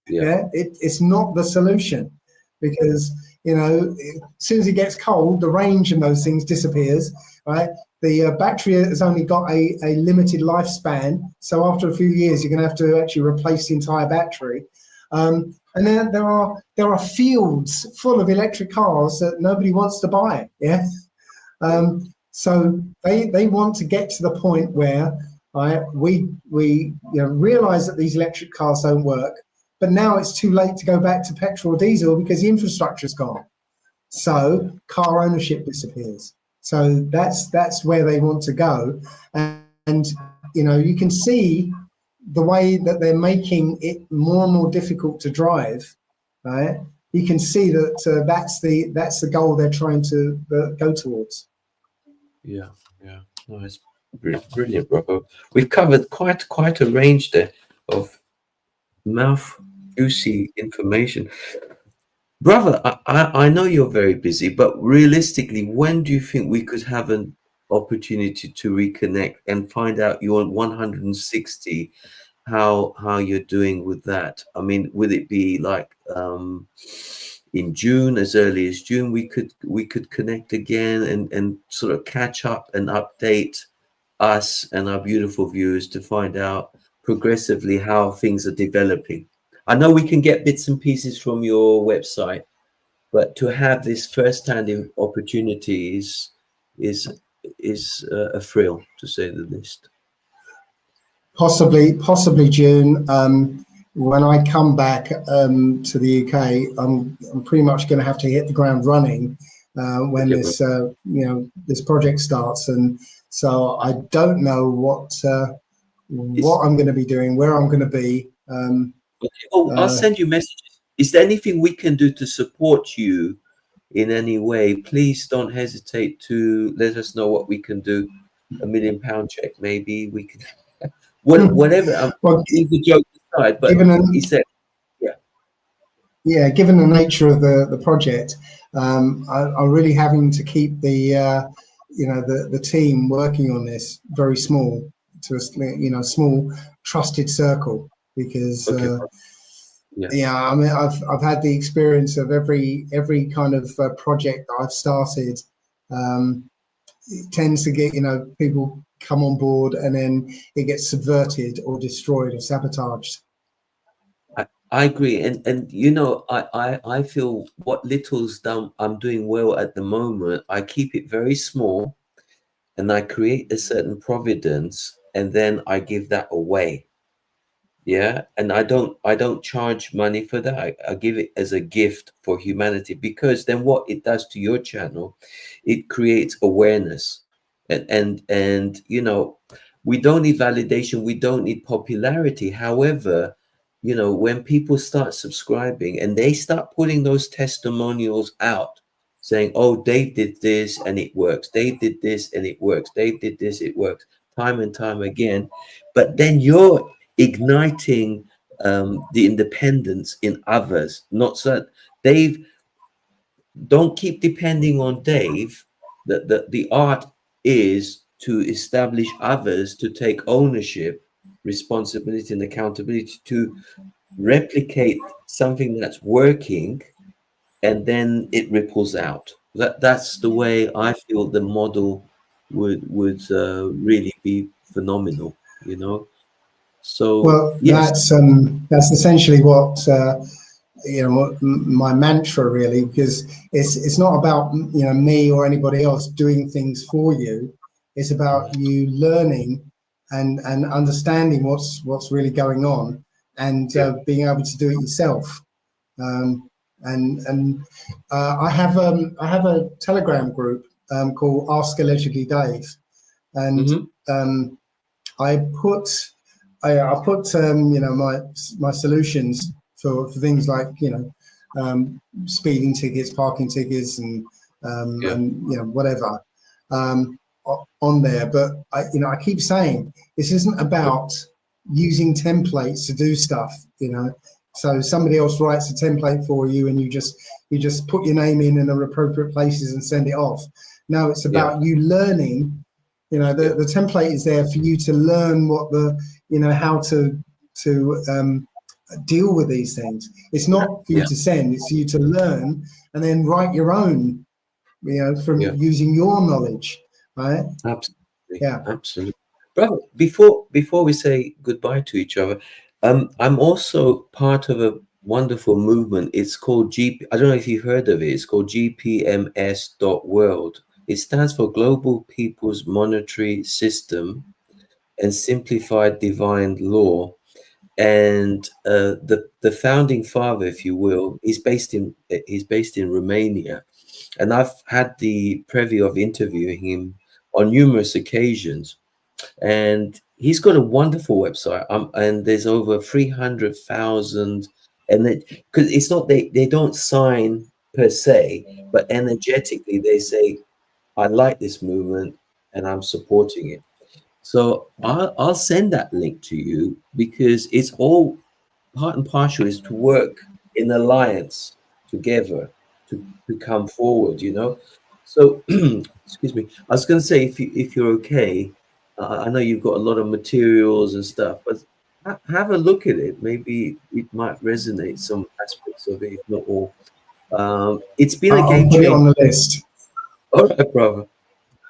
It's not the solution, because as soon as it gets cold, the range and those things disappears, right? The battery has only got a limited lifespan, so after a few years you're going to have to actually replace the entire battery. And then there are fields full of electric cars that nobody wants to buy. Yeah. So they want to get to the point where we realize that these electric cars don't work, but now it's too late to go back to petrol or diesel because the infrastructure's gone. So car ownership disappears. So that's where they want to go, and you can see the way that they're making it more and more difficult to drive. Right? You can see that that's the goal they're trying to go towards. Yeah. No, it's brilliant, Rocco. We've covered quite a range there of mouth juicy information. Brother, I know you're very busy, but realistically, when do you think we could have an opportunity to reconnect and find out your 160, how you're doing with that? I mean, would it be like in June, as early as June, we could connect again and sort of catch up and update us and our beautiful viewers to find out progressively how things are developing? I know we can get bits and pieces from your website, but to have this first-hand opportunity is a thrill, to say the least. Possibly June. When I come back to the UK, I'm pretty much going to have to hit the ground running when this project starts, and so I don't know what I'm going to be doing, where I'm going to be. I'll send you messages. Is there anything we can do to support you in any way? Please don't hesitate to let us know what we can do. £1 million check, maybe we can. Whatever. Well, the joke aside, but he said, given the nature of the project, I'm really having to keep the team working on this very small, to a small trusted circle, because I mean I've had the experience of every kind of project that I've started. It tends to get people come on board and then it gets subverted or destroyed or sabotaged. I agree, and I feel what little's done, I'm doing well at the moment. I keep it very small, and I create a certain providence, and then I give that away. Yeah, and I don't charge money for that. I give it as a gift for humanity, because then what it does to your channel, it creates awareness, and we don't need validation, we don't need popularity. However, when people start subscribing and they start putting those testimonials out saying, oh, Dave did this and it works, Dave did this and it works, Dave did this, it works, time and time again, but then you're igniting the independence in others. Not so Dave, don't keep depending on Dave. The art is to establish others to take ownership, responsibility, and accountability to replicate something that's working, and then it ripples out. That's the way I feel the model would really be phenomenal, So well, yes, that's essentially what my mantra, really, because it's not about me or anybody else doing things for you. It's about you learning and understanding what's really going on, and being able to do it yourself. I have a Telegram group called Ask Allegedly Dave, and I put my solutions for things like speeding tickets, parking tickets, and whatever on there. But I keep saying this isn't about using templates to do stuff. So somebody else writes a template for you, and you just put your name in the appropriate places and send it off. No, it's about you learning. The template is there for you to learn what how to deal with these things. It's not for you to send, it's for you to learn and then write your own, from using your knowledge, right? Absolutely. Yeah, absolutely. Brother, before we say goodbye to each other, I'm also part of wonderful movement. It's called I don't know if you've heard of it. It's called GPMS.world. It stands for Global People's Monetary System and Simplified Divine Law. And the founding father, if you will, he's based in Romania, and I've had the privy of interviewing him on numerous occasions. And he's got a wonderful website, and there's over 300,000. And because it's not they don't sign per se, but energetically they say, I like this movement and I'm supporting it. So I'll send that link to you, because it's all part and partial is to work in alliance together to come forward, you know. So excuse me, I was going to say, if you're okay, I know you've got a lot of materials and stuff, but have a look at it. Maybe it might resonate some aspects of it, if not all. It's been a game I'll put it changer. on the list. All right, brother.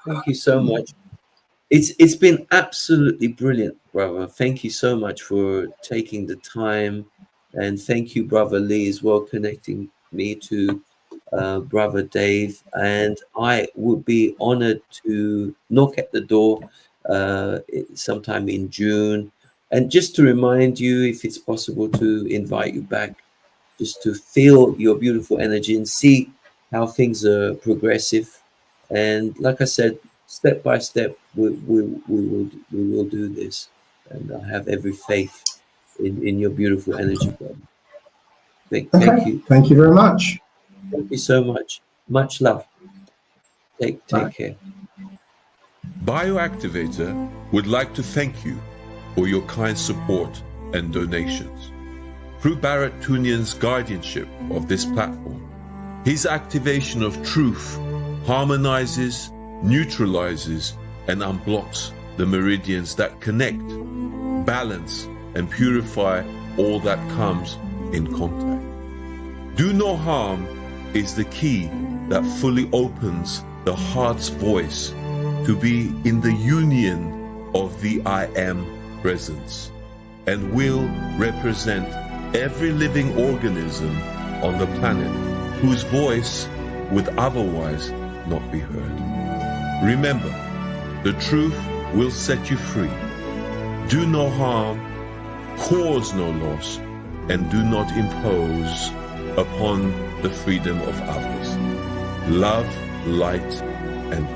Thank you so much. It's been absolutely brilliant, brother. Thank you so much for taking the time, and thank you, brother Lee, as well, connecting me to brother Dave. And I would be honored to knock at the door sometime in June, and just to remind you, if it's possible, to invite you back, just to feel your beautiful energy and see how things are progressive. And like I said, step by step, we will do this. And I have every faith in your beautiful energy, brother. Thank you. Thank you very much. Thank you so much. Much love. Take care. Bioactivator would like to thank you for your kind support and donations. Through Bharat Tunian's guardianship of this platform, his activation of truth harmonizes, neutralizes, and unblocks the meridians that connect, balance, and purify all that comes in contact. Do no harm is the key that fully opens the heart's voice to be in the union of the I Am presence, and will represent every living organism on the planet whose voice would otherwise not be heard. Remember, the truth will set you free. Do no harm, cause no loss, and do not impose upon the freedom of others. Love, light, and